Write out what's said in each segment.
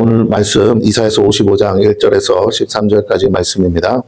오늘 말씀 이사야서 55장 1절에서 13절까지 말씀입니다.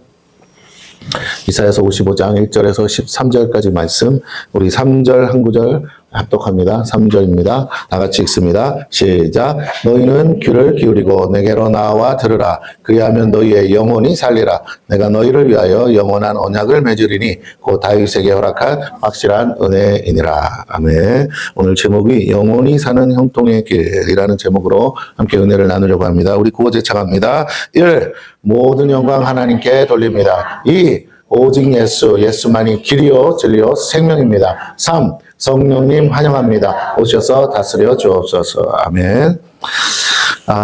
이사야서 55장 1절에서 13절까지 말씀, 우리 3절 한 구절 합독합니다. 3절입니다. 다 같이 읽습니다. 시작. 너희는 귀를 기울이고 내게로 나와 들으라. 그리하면 너희의 영혼이 살리라. 내가 너희를 위하여 영원한 언약을 맺으리니 곧 다윗에게 허락한 확실한 은혜이니라. 아멘. 오늘 제목이 영원히 사는 형통의 길이라는 제목으로 함께 은혜를 나누려고 합니다. 우리 구호 제창합니다. 1. 모든 영광 하나님께 돌립니다. 2. 오직 예수만이 길이요 진리요 생명입니다. 3. 성령님 환영합니다. 오셔서 다스려 주옵소서. 아멘.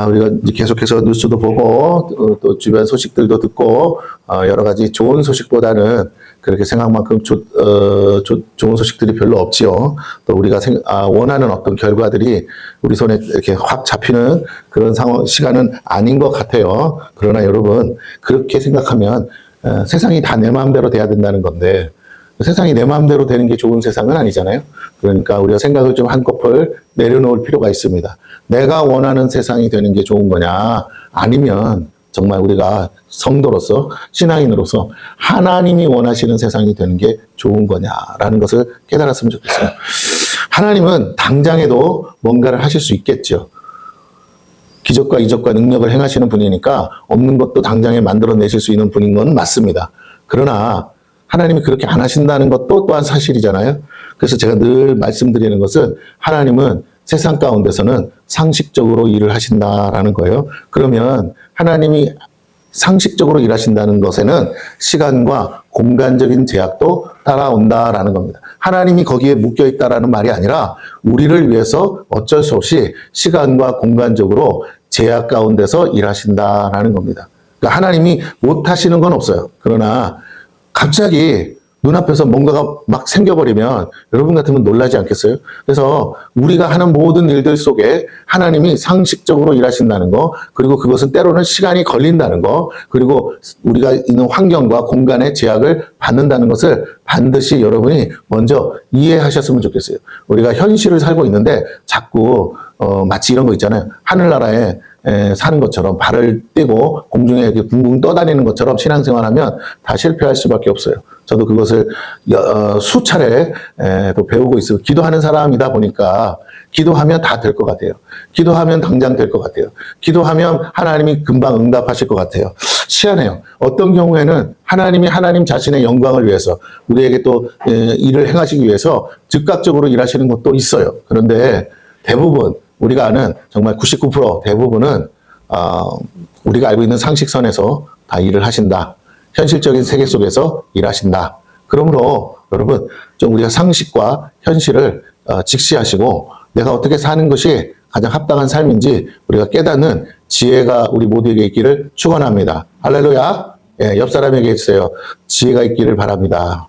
우리가 계속해서 뉴스도 보고 또 주변 소식들도 듣고 여러 가지 좋은 소식보다는 그렇게 생각만큼 좋은 소식들이 별로 없지요. 또 우리가 원하는 어떤 결과들이 우리 손에 이렇게 확 잡히는 그런 시간은 아닌 것 같아요. 그러나 여러분, 그렇게 생각하면 세상이 다 내 마음대로 돼야 된다는 건데, 세상이 내 마음대로 되는 게 좋은 세상은 아니잖아요. 그러니까 우리가 생각을 좀 한꺼풀 내려놓을 필요가 있습니다. 내가 원하는 세상이 되는 게 좋은 거냐, 아니면 정말 우리가 성도로서, 신앙인으로서 하나님이 원하시는 세상이 되는 게 좋은 거냐라는 것을 깨달았으면 좋겠어요. 하나님은 당장에도 뭔가를 하실 수 있겠죠. 기적과 이적과 능력을 행하시는 분이니까 없는 것도 당장에 만들어내실 수 있는 분인 건 맞습니다. 그러나 하나님이 그렇게 안 하신다는 것도 또한 사실이잖아요. 그래서 제가 늘 말씀드리는 것은 하나님은 세상 가운데서는 상식적으로 일을 하신다라는 거예요. 그러면 하나님이 상식적으로 일하신다는 것에는 시간과 공간적인 제약도 따라온다라는 겁니다. 하나님이 거기에 묶여 있다라는 말이 아니라 우리를 위해서 어쩔 수 없이 시간과 공간적으로 제약 가운데서 일하신다라는 겁니다. 그러니까 하나님이 못 하시는 건 없어요. 그러나 갑자기 눈앞에서 뭔가가 막 생겨버리면 여러분 같으면 놀라지 않겠어요? 그래서 우리가 하는 모든 일들 속에 하나님이 상식적으로 일하신다는 거, 그리고 그것은 때로는 시간이 걸린다는 거, 그리고 우리가 있는 환경과 공간의 제약을 받는다는 것을 반드시 여러분이 먼저 이해하셨으면 좋겠어요. 우리가 현실을 살고 있는데 자꾸 마치 이런 거 있잖아요. 하늘나라에 사는 것처럼 발을 떼고 공중에 이렇게 붕붕 떠다니는 것처럼 신앙생활하면 다 실패할 수밖에 없어요. 저도 그것을 수차례 또 배우고 있어요. 기도하는 사람이다 보니까 기도하면 다 될 것 같아요. 기도하면 당장 될 것 같아요. 기도하면 하나님이 금방 응답하실 것 같아요. 희한해요. 어떤 경우에는 하나님이 하나님 자신의 영광을 위해서 우리에게 또 일을 행하시기 위해서 즉각적으로 일하시는 것도 있어요. 그런데 대부분 우리가 아는 정말 99% 대부분은 우리가 알고 있는 상식선에서 다 일을 하신다. 현실적인 세계 속에서 일하신다. 그러므로 여러분 좀 우리가 상식과 현실을 직시하시고 내가 어떻게 사는 것이 가장 합당한 삶인지 우리가 깨닫는 지혜가 우리 모두에게 있기를 축원합니다. 할렐루야. 예, 옆 사람에게 해주세요. 지혜가 있기를 바랍니다.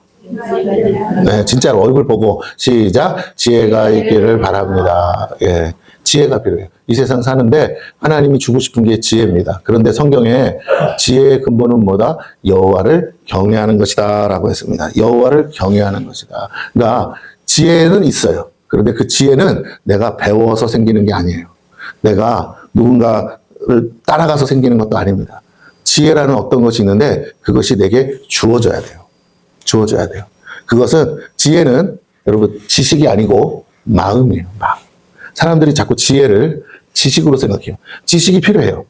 네, 진짜로 얼굴 보고 시작. 지혜가 있기를 바랍니다. 예, 지혜가 필요해요. 이 세상 사는데 하나님이 주고 싶은 게 지혜입니다. 그런데 성경에 지혜의 근본은 뭐다? 여호와를 경외하는 것이다 라고 했습니다. 여호와를 경외하는 것이다. 그러니까 지혜는 있어요. 그런데 그 지혜는 내가 배워서 생기는 게 아니에요. 내가 누군가를 따라가서 생기는 것도 아닙니다. 지혜라는 어떤 것이 있는데 그것이 내게 주어져야 돼요. 주어져야 돼요. 그것은 지혜는 여러분 지식이 아니고 마음이에요. 마음. 사람들이 자꾸 지혜를 지식으로 생각해요. 지식이 필요해요.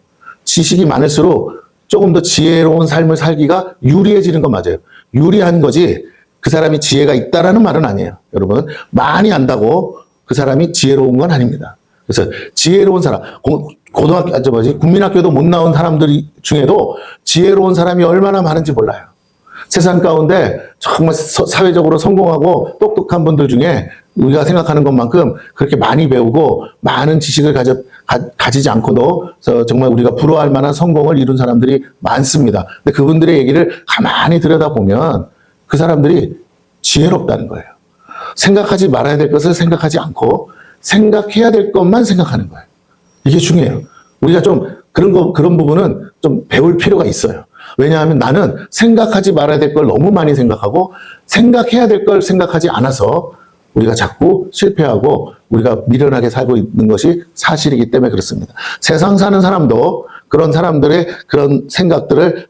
지식이 많을수록 조금 더 지혜로운 삶을 살기가 유리해지는 건 맞아요. 유리한 거지 그 사람이 지혜가 있다라는 말은 아니에요. 여러분 많이 안다고 그 사람이 지혜로운 건 아닙니다. 그래서 지혜로운 사람, 국민학교도 못 나온 사람들 중에도 지혜로운 사람이 얼마나 많은지 몰라요. 세상 가운데 정말 사회적으로 성공하고 똑똑한 분들 중에 우리가 생각하는 것만큼 그렇게 많이 배우고 많은 지식을 가지지 않고도 정말 우리가 부러워할 만한 성공을 이룬 사람들이 많습니다. 근데 그분들의 얘기를 가만히 들여다보면 그 사람들이 지혜롭다는 거예요. 생각하지 말아야 될 것을 생각하지 않고 생각해야 될 것만 생각하는 거예요. 이게 중요해요. 우리가 좀 그런 부분은 좀 배울 필요가 있어요. 왜냐하면 나는 생각하지 말아야 될 걸 너무 많이 생각하고 생각해야 될 걸 생각하지 않아서 우리가 자꾸 실패하고 우리가 미련하게 살고 있는 것이 사실이기 때문에 그렇습니다. 세상 사는 사람도 그런 사람들의 그런 생각들을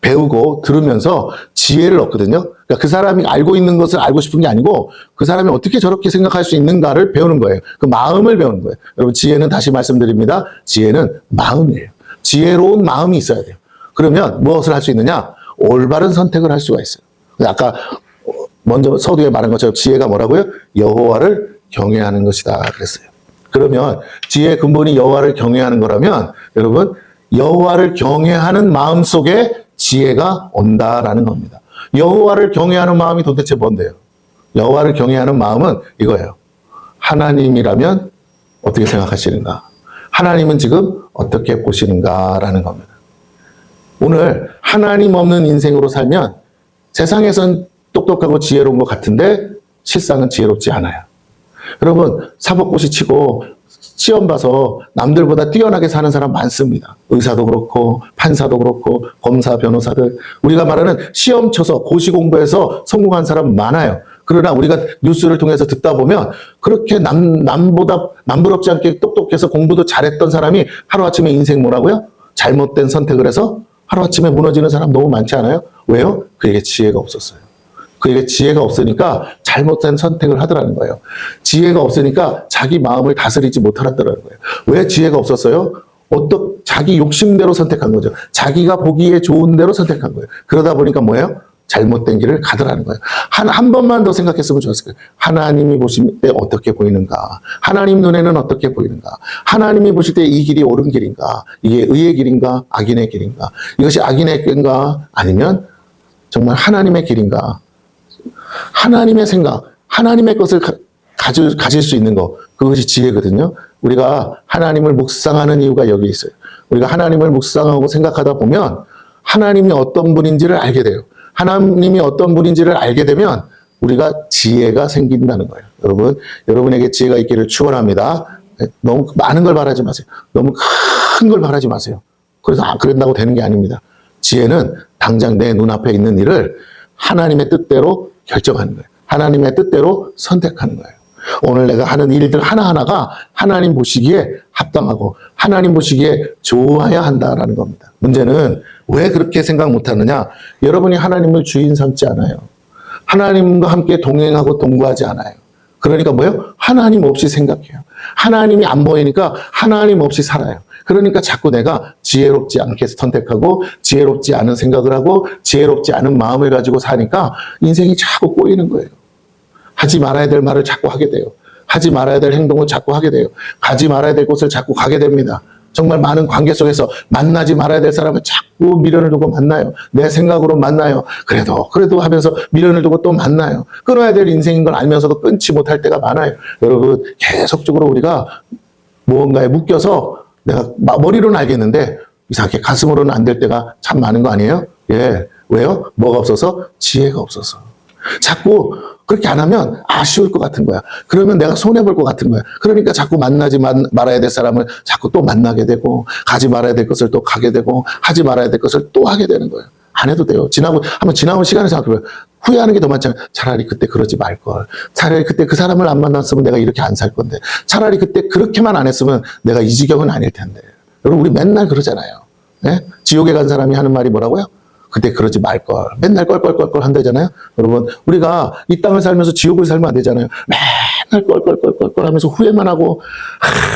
배우고 들으면서 지혜를 얻거든요. 그러니까 그 사람이 알고 있는 것을 알고 싶은 게 아니고 그 사람이 어떻게 저렇게 생각할 수 있는가를 배우는 거예요. 그 마음을 배우는 거예요. 여러분, 지혜는 다시 말씀드립니다. 지혜는 마음이에요. 지혜로운 마음이 있어야 돼요. 그러면 무엇을 할 수 있느냐? 올바른 선택을 할 수가 있어요. 아까 먼저 서두에 말한 것처럼 지혜가 뭐라고요? 여호와를 경외하는 것이다 그랬어요. 그러면 지혜의 근본이 여호와를 경외하는 거라면 여러분, 여호와를 경외하는 마음 속에 지혜가 온다라는 겁니다. 여호와를 경외하는 마음이 도대체 뭔데요? 여호와를 경외하는 마음은 이거예요. 하나님이라면 어떻게 생각하시는가? 하나님은 지금 어떻게 보시는가라는 겁니다. 오늘 하나님 없는 인생으로 살면 세상에선 똑똑하고 지혜로운 것 같은데 실상은 지혜롭지 않아요. 여러분, 사법고시 치고 시험 봐서 남들보다 뛰어나게 사는 사람 많습니다. 의사도 그렇고 판사도 그렇고 검사, 변호사들. 우리가 말하는 시험 쳐서 고시 공부해서 성공한 사람 많아요. 그러나 우리가 뉴스를 통해서 듣다 보면 그렇게 남보다 남부럽지 않게 똑똑해서 공부도 잘했던 사람이 하루아침에 인생 뭐라고요? 잘못된 선택을 해서 하루아침에 무너지는 사람 너무 많지 않아요? 왜요? 그에게 지혜가 없었어요. 그에게 지혜가 없으니까 잘못된 선택을 하더라는 거예요. 지혜가 없으니까 자기 마음을 다스리지 못하더라는 거예요. 왜 지혜가 없었어요? 자기 욕심대로 선택한 거죠. 자기가 보기에 좋은 대로 선택한 거예요. 그러다 보니까 뭐예요? 잘못된 길을 가더라는 거예요. 한 번만 더 생각했으면 좋았을 거예요. 하나님이 보실 때 어떻게 보이는가? 하나님 눈에는 어떻게 보이는가? 하나님이 보실 때 이 길이 옳은 길인가? 이게 의의 길인가? 악인의 길인가? 이것이 악인의 길인가? 아니면 정말 하나님의 길인가? 하나님의 생각, 하나님의 것을 가질 수 있는 것, 그것이 지혜거든요. 우리가 하나님을 묵상하는 이유가 여기 있어요. 우리가 하나님을 묵상하고 생각하다 보면 하나님이 어떤 분인지를 알게 돼요. 하나님이 어떤 분인지를 알게 되면 우리가 지혜가 생긴다는 거예요. 여러분에게 지혜가 있기를 축원합니다. 너무 많은 걸 바라지 마세요. 너무 큰 걸 바라지 마세요. 그래서 그런다고 되는 게 아닙니다. 지혜는 당장 내 눈앞에 있는 일을 하나님의 뜻대로 결정하는 거예요. 하나님의 뜻대로 선택하는 거예요. 오늘 내가 하는 일들 하나하나가 하나님 보시기에 합당하고 하나님 보시기에 좋아야 한다라는 겁니다. 문제는 왜 그렇게 생각 못하느냐? 여러분이 하나님을 주인 삼지 않아요. 하나님과 함께 동행하고 동거하지 않아요. 그러니까 뭐예요? 하나님 없이 생각해요. 하나님이 안 보이니까 하나님 없이 살아요. 그러니까 자꾸 내가 지혜롭지 않게 선택하고 지혜롭지 않은 생각을 하고 지혜롭지 않은 마음을 가지고 사니까 인생이 자꾸 꼬이는 거예요. 하지 말아야 될 말을 자꾸 하게 돼요. 하지 말아야 될 행동을 자꾸 하게 돼요. 가지 말아야 될 곳을 자꾸 가게 됩니다. 정말 많은 관계 속에서 만나지 말아야 될 사람을 자꾸 미련을 두고 만나요. 내 생각으로 만나요. 그래도 하면서 미련을 두고 또 만나요. 끊어야 될 인생인 걸 알면서도 끊지 못할 때가 많아요. 여러분, 계속적으로 우리가 무언가에 묶여서 내가 머리로는 알겠는데 이상하게 가슴으로는 안 될 때가 참 많은 거 아니에요? 예. 왜요? 뭐가 없어서? 지혜가 없어서. 자꾸 그렇게 안 하면 아쉬울 것 같은 거야. 그러면 내가 손해볼 것 같은 거야. 그러니까 자꾸 만나지 말아야 될 사람을 자꾸 또 만나게 되고, 가지 말아야 될 것을 또 가게 되고, 하지 말아야 될 것을 또 하게 되는 거예요. 안 해도 돼요. 한번 지나온 시간을 생각해봐요. 후회하는 게 더 많잖아요. 차라리 그때 그러지 말걸. 차라리 그때 그 사람을 안 만났으면 내가 이렇게 안 살 건데. 차라리 그때 그렇게만 안 했으면 내가 이 지경은 아닐 텐데. 여러분, 우리 맨날 그러잖아요. 네? 지옥에 간 사람이 하는 말이 뭐라고요? 그때 그러지 말걸. 맨날 껄껄껄껄 한다잖아요. 여러분, 우리가 이 땅을 살면서 지옥을 살면 안 되잖아요. 맨날 껄껄껄껄 하면서 후회만 하고,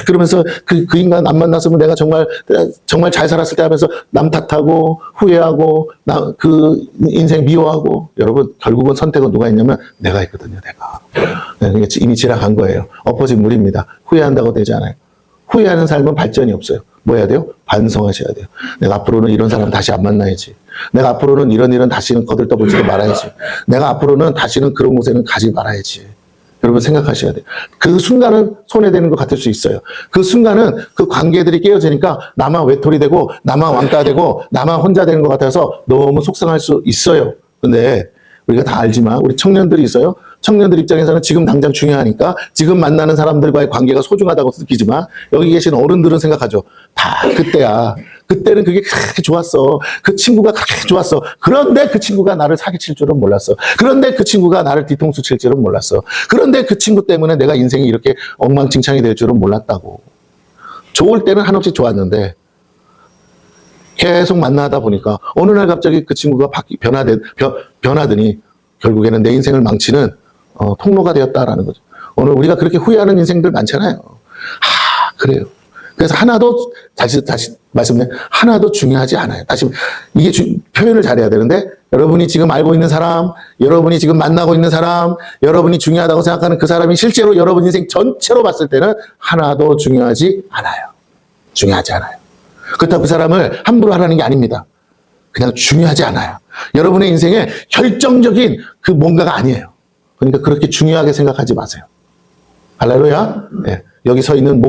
그러면서 그 인간 안 만났으면 내가 정말 잘 살았을 때 하면서 남 탓하고, 후회하고, 그 인생 미워하고. 여러분, 결국은 선택은 누가 했냐면 내가 했거든요, 내가. 네, 이미 지나간 거예요. 엎어진 물입니다. 후회한다고 되지 않아요. 후회하는 삶은 발전이 없어요. 뭐 해야 돼요? 반성하셔야 돼요. 내가 앞으로는 이런 사람 다시 안 만나야지. 내가 앞으로는 이런 다시는 거들떠보지도 말아야지. 내가 앞으로는 다시는 그런 곳에는 가지 말아야지. 여러분 생각하셔야 돼요. 그 순간은 손해되는 것 같을 수 있어요. 그 순간은 그 관계들이 깨어지니까 나만 외톨이 되고 나만 왕따 되고 나만 혼자 되는 것 같아서 너무 속상할 수 있어요. 근데 우리가 다 알지만 우리 청년들이 있어요. 청년들 입장에서는 지금 당장 중요하니까 지금 만나는 사람들과의 관계가 소중하다고 느끼지만 여기 계신 어른들은 생각하죠. 다 그때야. 그때는 그게 그렇게 좋았어. 그 친구가 그렇게 좋았어. 그런데 그 친구가 나를 사기칠 줄은 몰랐어. 그런데 그 친구가 나를 뒤통수 칠 줄은 몰랐어. 그런데 그 친구 때문에 내가 인생이 이렇게 엉망진창이 될 줄은 몰랐다고. 좋을 때는 한없이 좋았는데 계속 만나다 보니까 어느 날 갑자기 그 친구가 변하더니 결국에는 내 인생을 망치는 통로가 되었다라는 거죠. 오늘 우리가 그렇게 후회하는 인생들 많잖아요. 그래요. 그래서 하나도 다시 말씀드려 하나도 중요하지 않아요. 다시 이게 표현을 잘해야 되는데 여러분이 지금 알고 있는 사람, 여러분이 지금 만나고 있는 사람, 여러분이 중요하다고 생각하는 그 사람이 실제로 여러분 인생 전체로 봤을 때는 하나도 중요하지 않아요. 중요하지 않아요. 그렇다고 그 사람을 함부로 하라는 게 아닙니다. 그냥 중요하지 않아요. 여러분의 인생에 결정적인 그 뭔가가 아니에요. 그러니까 그렇게 중요하게 생각하지 마세요. 할렐루야. 네. 여기 서 있는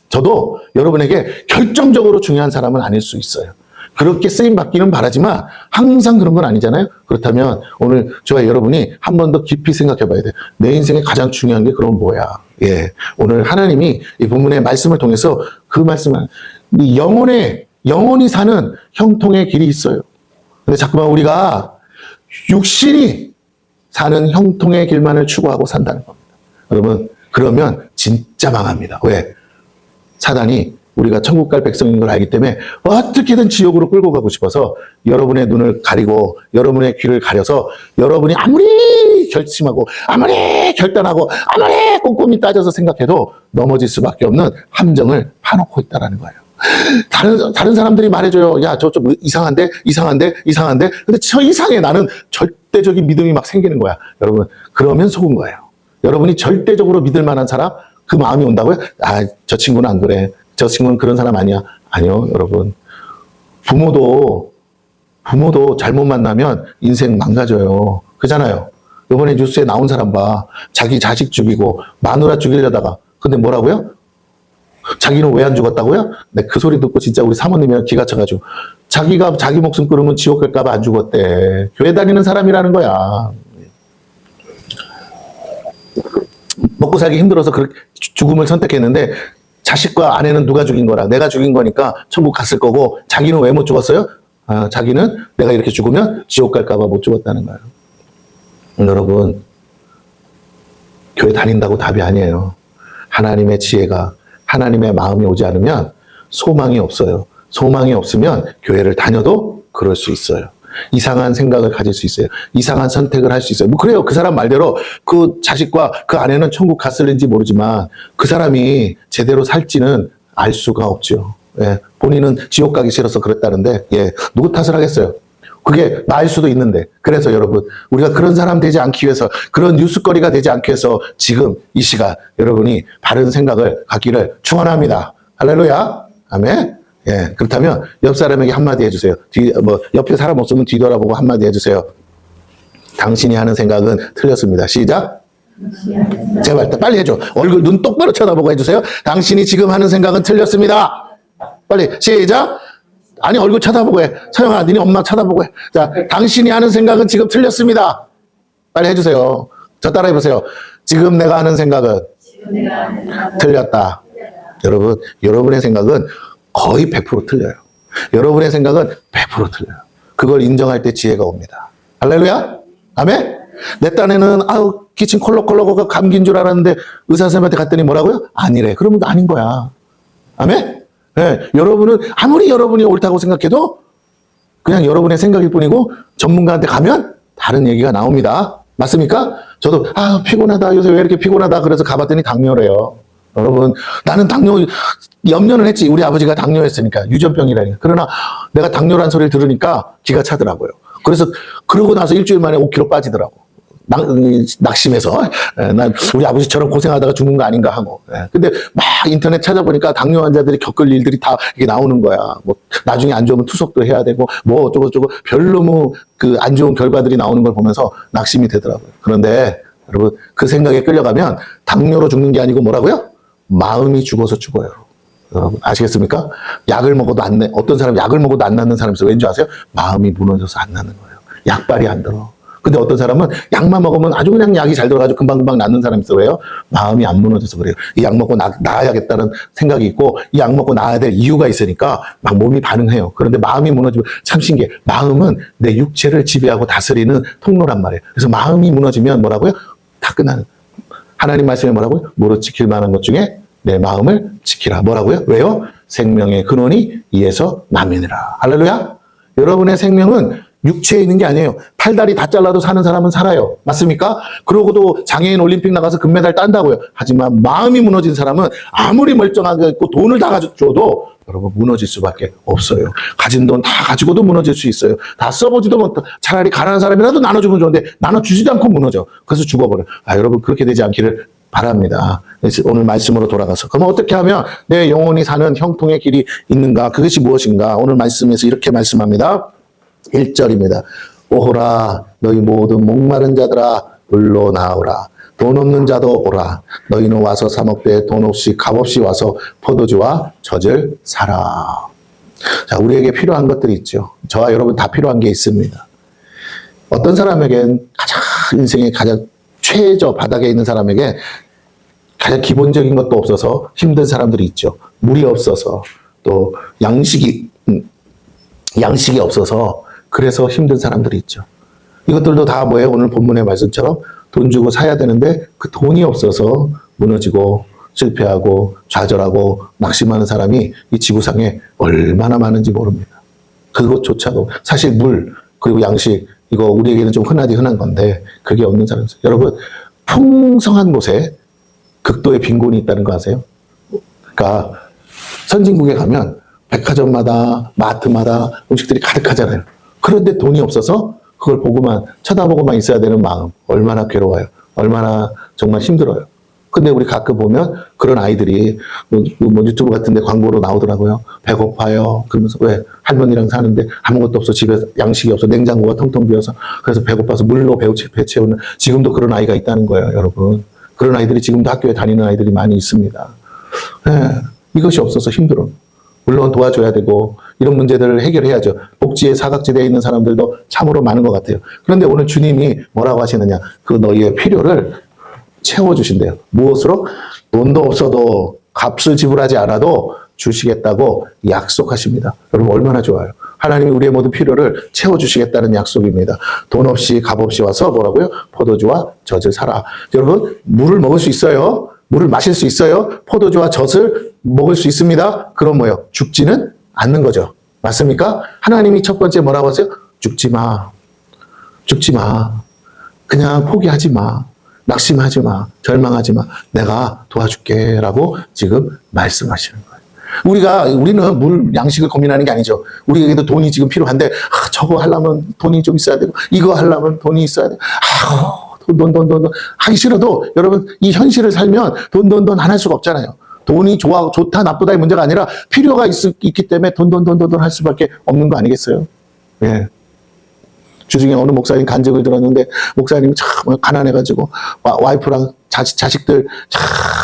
저도 여러분에게 결정적으로 중요한 사람은 아닐 수 있어요. 그렇게 쓰임받기는 바라지만 항상 그런 건 아니잖아요. 그렇다면 오늘 저와 여러분이 한 번 더 깊이 생각해 봐야 돼요. 내 인생에 가장 중요한 게 그럼 뭐야? 예. 오늘 하나님이 이 본문의 말씀을 통해서 그 말씀을 영원히 사는 형통의 길이 있어요. 근데 자꾸만 우리가 육신이 사는 형통의 길만을 추구하고 산다는 겁니다. 여러분, 그러면 진짜 망합니다. 왜? 사단이 우리가 천국 갈 백성인 걸 알기 때문에 어떻게든 지옥으로 끌고 가고 싶어서 여러분의 눈을 가리고 여러분의 귀를 가려서 여러분이 아무리 결심하고 아무리 결단하고 아무리 꼼꼼히 따져서 생각해도 넘어질 수밖에 없는 함정을 파놓고 있다는 거예요. 다른 사람들이 말해줘요. 야, 저 좀 이상한데? 근데 저 이상해. 나는 절대적인 믿음이 막 생기는 거야. 여러분, 그러면 속은 거예요. 여러분이 절대적으로 믿을 만한 사람, 그 마음이 온다고요? 저 친구는 안 그래. 저 친구는 그런 사람 아니야. 아니요, 여러분. 부모도 잘못 만나면 인생 망가져요. 그잖아요. 이번에 뉴스에 나온 사람 봐. 자기 자식 죽이고 마누라 죽이려다가. 근데 뭐라고요? 자기는 왜 안 죽었다고요? 네, 그 소리 듣고 진짜 우리 사모님이랑 기가 차가지고 자기가 자기 목숨 끊으면 지옥 갈까봐 안 죽었대. 교회 다니는 사람이라는 거야. 먹고 살기 힘들어서 그렇게 죽음을 선택했는데 자식과 아내는 누가 죽인 거라. 내가 죽인 거니까 천국 갔을 거고 자기는 왜 못 죽었어요? 자기는 내가 이렇게 죽으면 지옥 갈까봐 못 죽었다는 거예요. 여러분, 교회 다닌다고 답이 아니에요. 하나님의 지혜가 하나님의 마음이 오지 않으면 소망이 없어요. 소망이 없으면 교회를 다녀도 그럴 수 있어요. 이상한 생각을 가질 수 있어요. 이상한 선택을 할 수 있어요. 뭐 그래요. 그 사람 말대로 그 자식과 그 아내는 천국 갔을는지 모르지만 그 사람이 제대로 살지는 알 수가 없죠. 예, 본인은 지옥 가기 싫어서 그랬다는데 누구 탓을 하겠어요. 그게 나일 수도 있는데. 그래서 여러분, 우리가 그런 사람 되지 않기 위해서, 그런 뉴스거리가 되지 않기 위해서 지금 이 시간 여러분이 바른 생각을 갖기를 축원합니다. 할렐루야. 아멘. 예, 그렇다면 옆 사람에게 한마디 해주세요. 옆에 사람 없으면 뒤돌아보고 한마디 해주세요. 당신이 하는 생각은 틀렸습니다. 시작. 제발 빨리 해줘. 얼굴 눈 똑바로 쳐다보고 해주세요. 당신이 지금 하는 생각은 틀렸습니다. 빨리 시작. 아니, 얼굴 쳐다보고 해. 서영아, 니네 엄마 쳐다보고 해. 자, 당신이 하는 생각은 지금 틀렸습니다. 빨리 해주세요. 저 따라 해보세요. 지금 내가 하는 생각은 틀렸다. 여러분, 여러분의 생각은 거의 100% 틀려요. 여러분의 생각은 100% 틀려요. 그걸 인정할 때 지혜가 옵니다. 할렐루야? 아멘? 내 딴에는 기침 콜록콜록 감기인 줄 알았는데 의사 선생님한테 갔더니 뭐라고요? 아니래. 그러면 아닌 거야. 아멘? 네, 여러분은 아무리 여러분이 옳다고 생각해도 그냥 여러분의 생각일 뿐이고 전문가한테 가면 다른 얘기가 나옵니다. 맞습니까? 저도 피곤하다. 요새 왜 이렇게 피곤하다. 그래서 가봤더니 당뇨래요. 여러분, 나는 당뇨 염려는 했지. 우리 아버지가 당뇨였으니까, 유전병이라니까. 그러나 내가 당뇨란 소리를 들으니까 기가 차더라고요. 그래서 그러고 나서 일주일 만에 5kg 빠지더라고. 낙심해서 난 우리 아버지처럼 고생하다가 죽는 거 아닌가 하고. 근데 막 인터넷 찾아보니까 당뇨 환자들이 겪을 일들이 다 이게 나오는 거야. 뭐 나중에 안 좋으면 투석도 해야 되고 뭐 어쩌고 별로 그 안 좋은 결과들이 나오는 걸 보면서 낙심이 되더라고요. 그런데 여러분, 그 생각에 끌려가면 당뇨로 죽는 게 아니고 뭐라고요? 마음이 죽어서 죽어요. 여러분 아시겠습니까? 약을 먹어도 어떤 사람 약을 먹어도 안 낫는 사람이 있어요. 왠지 아세요? 마음이 무너져서 안 낫는 거예요. 약발이 안 들어. 근데 어떤 사람은 약만 먹으면 아주 그냥 약이 잘 들어가지고 금방금방 낫는 사람이 있어요. 왜요? 마음이 안 무너져서 그래요. 이 약 먹고 나아야겠다는 생각이 있고 이 약 먹고 나아야 될 이유가 있으니까 막 몸이 반응해요. 그런데 마음이 무너지면 참 신기해. 마음은 내 육체를 지배하고 다스리는 통로란 말이에요. 그래서 마음이 무너지면 뭐라고요? 다 끝나는. 하나님 말씀에 뭐라고요? 무릇 지킬 만한 것 중에 내 마음을 지키라. 뭐라고요? 왜요? 생명의 근원이 이에서 남이니라. 할렐루야. 여러분의 생명은 육체에 있는 게 아니에요. 팔다리 다 잘라도 사는 사람은 살아요. 맞습니까? 그러고도 장애인 올림픽 나가서 금메달 딴다고요. 하지만 마음이 무너진 사람은 아무리 멀쩡하게 있고 돈을 다 가져줘도 여러분 무너질 수밖에 없어요. 가진 돈 다 가지고도 무너질 수 있어요. 다 써보지도 못해. 차라리 가난한 사람이라도 나눠주면 좋은데 나눠주지도 않고 무너져. 그래서 죽어버려요. 여러분 그렇게 되지 않기를 바랍니다. 오늘 말씀으로 돌아가서 그럼 어떻게 하면 내 영혼이 사는 형통의 길이 있는가? 그것이 무엇인가? 오늘 말씀에서 이렇게 말씀합니다. 1절입니다. 오호라 너희 모든 목마른 자들아 물로 나오라. 돈 없는 자도 오라. 너희는 와서 사 먹되 돈 없이 값없이 와서 포도주와 젖을 사라. 자, 우리에게 필요한 것들이 있죠. 저와 여러분 다 필요한 게 있습니다. 어떤 사람에겐 가장 인생의 가장 최저 바닥에 있는 사람에게 가장 기본적인 것도 없어서 힘든 사람들이 있죠. 물이 없어서 또 양식이 없어서 그래서 힘든 사람들이 있죠. 이것들도 다 뭐예요? 오늘 본문의 말씀처럼 돈 주고 사야 되는데 그 돈이 없어서 무너지고 실패하고 좌절하고 낙심하는 사람이 이 지구상에 얼마나 많은지 모릅니다. 그것조차도 사실 물 그리고 양식 이거 우리에게는 좀 흔한 건데 그게 없는 사람이 있어요. 여러분 풍성한 곳에 극도의 빈곤이 있다는 거 아세요? 그러니까 선진국에 가면 백화점마다 마트마다 음식들이 가득하잖아요. 그런데 돈이 없어서 그걸 보고만 쳐다보고만 있어야 되는 마음 얼마나 괴로워요. 얼마나 정말 힘들어요. 근데 우리 가끔 보면 그런 아이들이 뭐 유튜브 같은 데 광고로 나오더라고요. 배고파요. 그러면서 왜 할머니랑 사는데 아무것도 없어. 집에 양식이 없어. 냉장고가 텅텅 비어서. 그래서 배고파서 물로 배 채우는 지금도 그런 아이가 있다는 거예요. 여러분. 그런 아이들이 지금도 학교에 다니는 아이들이 많이 있습니다. 이것이 없어서 힘들어. 물론 도와줘야 되고 이런 문제들을 해결해야죠. 복지의 사각지대에 있는 사람들도 참으로 많은 것 같아요. 그런데 오늘 주님이 뭐라고 하시느냐. 그 너희의 필요를 채워주신대요. 무엇으로? 돈도 없어도 값을 지불하지 않아도 주시겠다고 약속하십니다. 여러분 얼마나 좋아요. 하나님이 우리의 모든 필요를 채워주시겠다는 약속입니다. 돈 없이 값 없이 와서 뭐라고요? 포도주와 젖을 사라. 여러분 물을 먹을 수 있어요. 물을 마실 수 있어요. 포도주와 젖을 먹을 수 있습니다. 그럼 뭐예요? 죽지는 않는 거죠. 맞습니까? 하나님이 첫 번째 뭐라고 하세요? 죽지 마. 죽지 마. 그냥 포기하지 마. 낙심하지 마. 절망하지 마. 내가 도와줄게. 라고 지금 말씀하시는 거예요. 우리는 물 양식을 고민하는 게 아니죠. 우리에게도 돈이 지금 필요한데, 저거 하려면 돈이 좀 있어야 되고, 이거 하려면 돈이 있어야 되고, 돈 하기 싫어도 여러분 이 현실을 살면 돈 안 할 수가 없잖아요. 돈이 좋다 나쁘다의 문제가 아니라 필요가 있기 때문에 돈 할 수밖에 없는 거 아니겠어요? 예. 주중에 어느 목사님 간증을 들었는데 목사님이 참 가난해가지고 와이프랑 자식들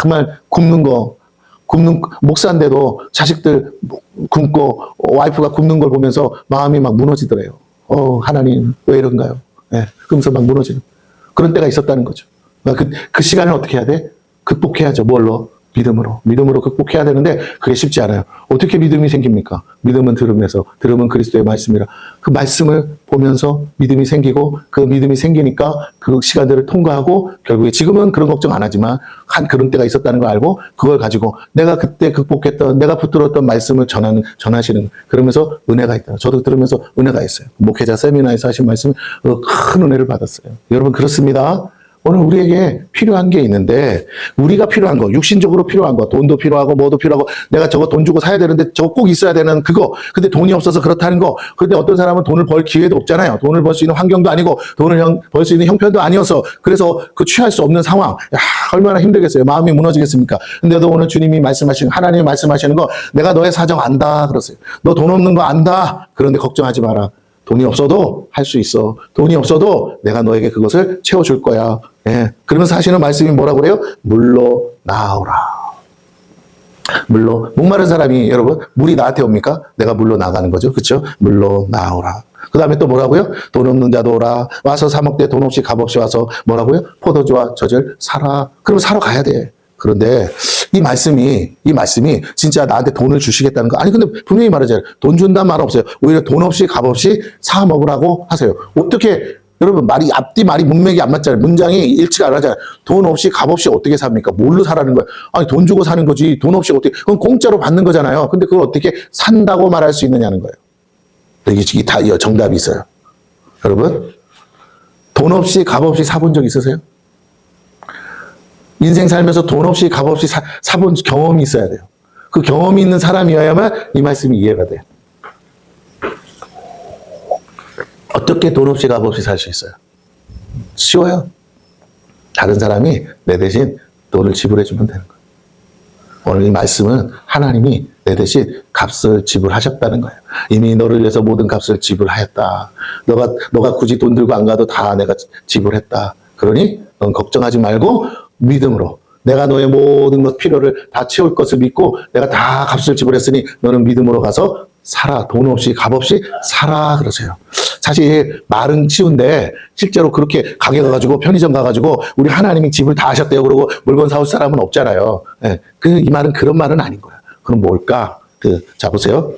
정말 굶는 목사인데도 자식들 굶고 와이프가 굶는 걸 보면서 마음이 막 무너지더래요. 하나님 왜 이런가요? 예. 그러면서 막 무너지는 그런 때가 있었다는 거죠. 그 시간을 어떻게 해야 돼? 극복해야죠. 뭘로? 믿음으로 극복해야 되는데 그게 쉽지 않아요. 어떻게 믿음이 생깁니까? 믿음은 들음에서, 들음은 그리스도의 말씀이라. 그 말씀을 보면서 믿음이 생기고 그 믿음이 생기니까 그 시간들을 통과하고 결국에 지금은 그런 걱정 안 하지만 그런 때가 있었다는 걸 알고 그걸 가지고 내가 그때 극복했던 내가 붙들었던 말씀을 전하시는 그러면서 은혜가 있다. 저도 들으면서 은혜가 있어요. 목회자 세미나에서 하신 말씀 큰 은혜를 받았어요. 여러분 그렇습니다. 오늘 우리에게 필요한 게 있는데 우리가 필요한 거, 육신적으로 필요한 거, 돈도 필요하고 뭐도 필요하고 내가 저거 돈 주고 사야 되는데 저거 꼭 있어야 되는 그거. 근데 돈이 없어서 그렇다는 거. 그런데 어떤 사람은 돈을 벌 기회도 없잖아요. 돈을 벌 수 있는 환경도 아니고 돈을 벌 수 있는 형편도 아니어서 그래서 그 취할 수 없는 상황. 얼마나 힘들겠어요. 마음이 무너지겠습니까? 근데도 오늘 주님이 말씀하시는 하나님이 말씀하시는 거 내가 너의 사정 안다 그러세요. 너 돈 없는 거 안다. 그런데 걱정하지 마라. 돈이 없어도 할 수 있어. 돈이 없어도 내가 너에게 그것을 채워줄 거야. 예. 그러면서 하시는 말씀이 뭐라고 그래요? 물로 나오라. 물로. 목마른 사람이 여러분 물이 나한테 옵니까? 내가 물로 나가는 거죠. 그렇죠? 물로 나오라. 그 다음에 또 뭐라고요? 돈 없는 자도 오라. 와서 사 먹되 돈 없이 값없이 와서 뭐라고요? 포도주와 젖을 사라. 그럼 사러 가야 돼. 그런데 이 말씀이 진짜 나한테 돈을 주시겠다는 거. 아니, 근데 분명히 말하잖아요. 돈 준다는 말 없어요. 오히려 돈 없이 값없이 사 먹으라고 하세요. 어떻게, 여러분, 앞뒤 말이 문맥이 안 맞잖아요. 문장이 일치가 안 하잖아요. 돈 없이 값없이 어떻게 삽니까? 뭘로 사라는 거예요? 아니, 돈 주고 사는 거지. 돈 없이 어떻게, 그건 공짜로 받는 거잖아요. 근데 그걸 어떻게 산다고 말할 수 있느냐는 거예요. 이게 다 정답이 있어요. 여러분, 돈 없이 값없이 사본 적 있으세요? 인생 살면서 돈 없이 값없이 사본 경험이 있어야 돼요. 그 경험이 있는 사람이어야만 이 말씀이 이해가 돼요. 어떻게 돈 없이 값없이 살 수 있어요? 쉬워요. 다른 사람이 내 대신 돈을 지불해 주면 되는 거예요. 오늘 이 말씀은 하나님이 내 대신 값을 지불하셨다는 거예요. 이미 너를 위해서 모든 값을 지불하였다. 너가 굳이 돈 들고 안 가도 다 내가 지불했다. 그러니 넌 걱정하지 말고 믿음으로 내가 너의 모든 것 필요를 다 채울 것을 믿고 내가 다 값을 지불했으니 너는 믿음으로 가서 살아. 돈 없이 값없이 살아 그러세요. 사실 말은 쉬운데 실제로 그렇게 가게 가가지고 편의점 가가지고 우리 하나님이 집을 다 하셨대요 그러고 물건 사올 사람은 없잖아요. 예, 이 말은 그런 말은 아닌 거야. 그럼 뭘까? 자 보세요.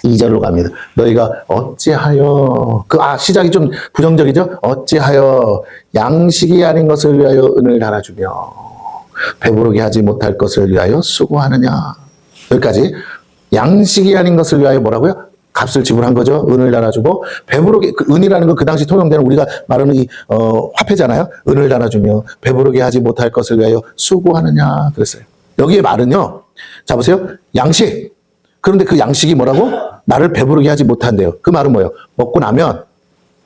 2절로 갑니다. 너희가 어찌하여 시작이 좀 부정적이죠? 어찌하여 양식이 아닌 것을 위하여 은을 달아주며 배부르게 하지 못할 것을 위하여 수고하느냐. 여기까지. 양식이 아닌 것을 위하여 뭐라고요? 값을 지불한 거죠. 은을 달아주고 배부르게, 은이라는 건 그 당시 통용되는 우리가 말하는 이 화폐잖아요. 은을 달아주며 배부르게 하지 못할 것을 위하여 수고하느냐 그랬어요. 여기에 말은요. 자 보세요. 양식. 그런데 그 양식이 뭐라고? 나를 배부르게 하지 못한대요. 그 말은 뭐예요? 먹고 나면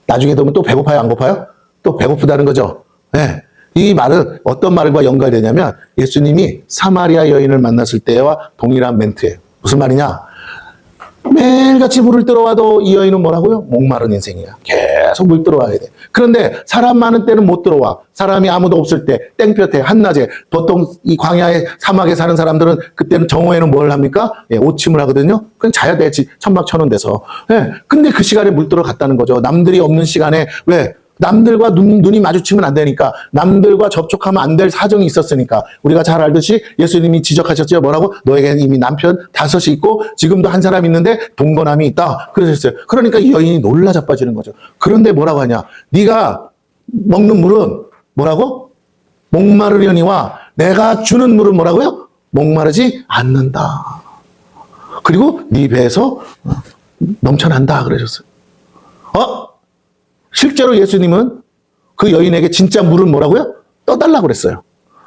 나중에 되면 또 배고파요? 안 고파요? 또 배고프다는 거죠. 네. 이 말은 어떤 말과 연관되냐면 예수님이 사마리아 여인을 만났을 때와 동일한 멘트예요. 무슨 말이냐? 매일같이 물을 들어와도 이 여인은 뭐라고요? 목마른 인생이야. 계속 물 들어와야 돼. 그런데 사람 많은 때는 못 들어와. 사람이 아무도 없을 때, 땡볕에, 한낮에, 보통 이 광야에, 사막에 사는 사람들은 그때는 정오에는 뭘 합니까? 예, 오침을 하거든요. 그냥 자야 되지. 천막천원 돼서. 예, 근데 그 시간에 물 들어갔다는 거죠. 남들이 없는 시간에, 왜? 남들과 눈이 마주치면 안 되니까, 남들과 접촉하면 안 될 사정이 있었으니까, 우리가 잘 알듯이 예수님이 지적하셨죠. 뭐라고? 너에게는 이미 남편 5이 있고, 지금도 한 사람 있는데, 동거남이 있다. 그러셨어요. 그러니까 이 여인이 놀라 자빠지는 거죠. 그런데 뭐라고 하냐? 네가 먹는 물은 뭐라고? 목마르려니와 내가 주는 물은 뭐라고요? 목마르지 않는다. 그리고 네 배에서 넘쳐난다. 그러셨어요. 실제로 예수님은 그 여인에게 진짜 물은 뭐라고요? 떠달라고 그랬어요.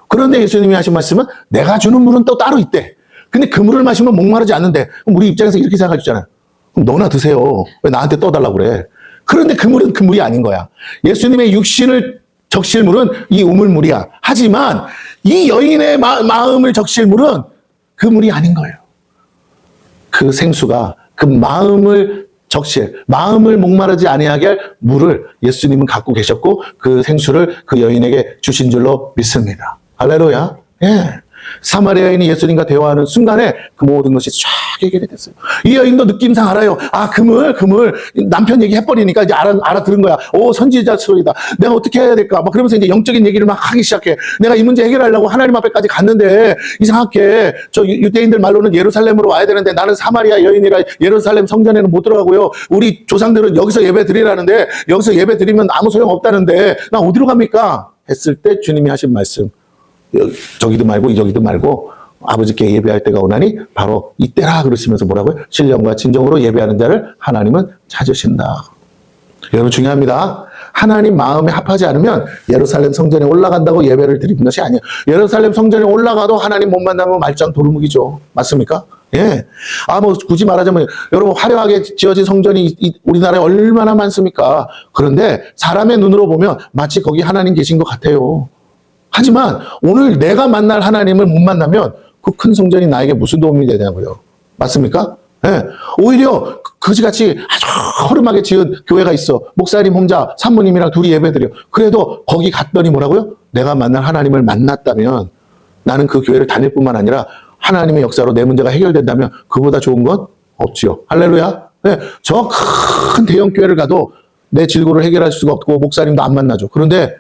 그런데 예수님이 하신 말씀은 내가 주는 물은 또 따로 있대. 근데 그 물을 마시면 목마르지 않는데 그럼 우리 입장에서 이렇게 생각할 수 있잖아요. 그럼 너나 드세요. 왜 나한테 떠달라고 그래? 그런데 그 물은 그 물이 아닌 거야. 예수님의 육신을 적실 물은 이 우물물이야. 하지만 이 여인의 마음을 적실 물은 그 물이 아닌 거예요. 그 생수가 그 마음을 적실, 마음을 목마르지 아니하게 할 물을 예수님은 갖고 계셨고 그 생수를 그 여인에게 주신 줄로 믿습니다. 할렐루야. 예. 사마리아 여인이 예수님과 대화하는 순간에 그 모든 것이 쫙 해결이 됐어요. 이 여인도 느낌상 알아요. 그물. 남편 얘기 해버리니까 이제 알아들은 거야. 선지자 소리다. 내가 어떻게 해야 될까? 막 그러면서 이제 영적인 얘기를 막 하기 시작해. 내가 이 문제 해결하려고 하나님 앞에까지 갔는데 이상하게 저 유대인들 말로는 예루살렘으로 와야 되는데 나는 사마리아 여인이라 예루살렘 성전에는 못 들어가고요. 우리 조상들은 여기서 예배 드리라는데 여기서 예배 드리면 아무 소용 없다는데 나 어디로 갑니까? 했을 때 주님이 하신 말씀. 저기도 말고 저기도 말고 아버지께 예배할 때가 오나니 바로 이때라 그러시면서 뭐라고요? 신령과 진정으로 예배하는 자를 하나님은 찾으신다. 여러분 중요합니다. 하나님 마음에 합하지 않으면 예루살렘 성전에 올라간다고 예배를 드리는 것이 아니에요. 예루살렘 성전에 올라가도 하나님 못 만나면 말짱 도루묵이죠. 맞습니까? 예. 굳이 말하자면 여러분 화려하게 지어진 성전이 우리나라에 얼마나 많습니까? 그런데 사람의 눈으로 보면 마치 거기 하나님 계신 것 같아요. 하지만 오늘 내가 만날 하나님을 못 만나면 그 큰 성전이 나에게 무슨 도움이 되냐고요. 맞습니까? 예. 오히려 그지같이 아주 허름하게 지은 교회가 있어. 목사님 혼자 산모님이랑 둘이 예배드려. 그래도 거기 갔더니 뭐라고요? 내가 만날 하나님을 만났다면 나는 그 교회를 다닐 뿐만 아니라 하나님의 역사로 내 문제가 해결된다면 그보다 좋은 건 없지요. 할렐루야. 네, 저 큰 대형 교회를 가도 내 질고를 해결할 수가 없고 목사님도 안 만나죠. 그런데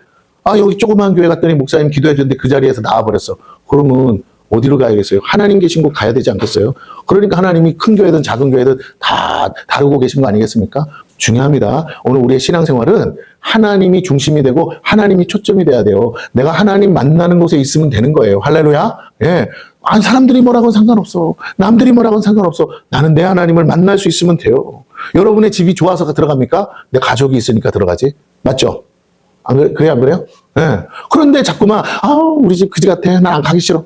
여기 조그만 교회 갔더니 목사님 기도해 줬는데 그 자리에서 나와버렸어. 그러면 어디로 가야겠어요? 하나님 계신 곳 가야 되지 않겠어요? 그러니까 하나님이 큰 교회든 작은 교회든 다 다루고 계신 거 아니겠습니까? 중요합니다. 오늘 우리의 신앙생활은 하나님이 중심이 되고 하나님이 초점이 돼야 돼요. 내가 하나님 만나는 곳에 있으면 되는 거예요. 할렐루야. 예. 아니, 사람들이 뭐라고는 상관없어. 남들이 뭐라고는 상관없어. 나는 내 하나님을 만날 수 있으면 돼요. 여러분의 집이 좋아서 들어갑니까? 내 가족이 있으니까 들어가지. 맞죠? 그래요, 안 그래요? 예. 그런데 자꾸만, 우리 집 그지 같아. 난 안 가기 싫어.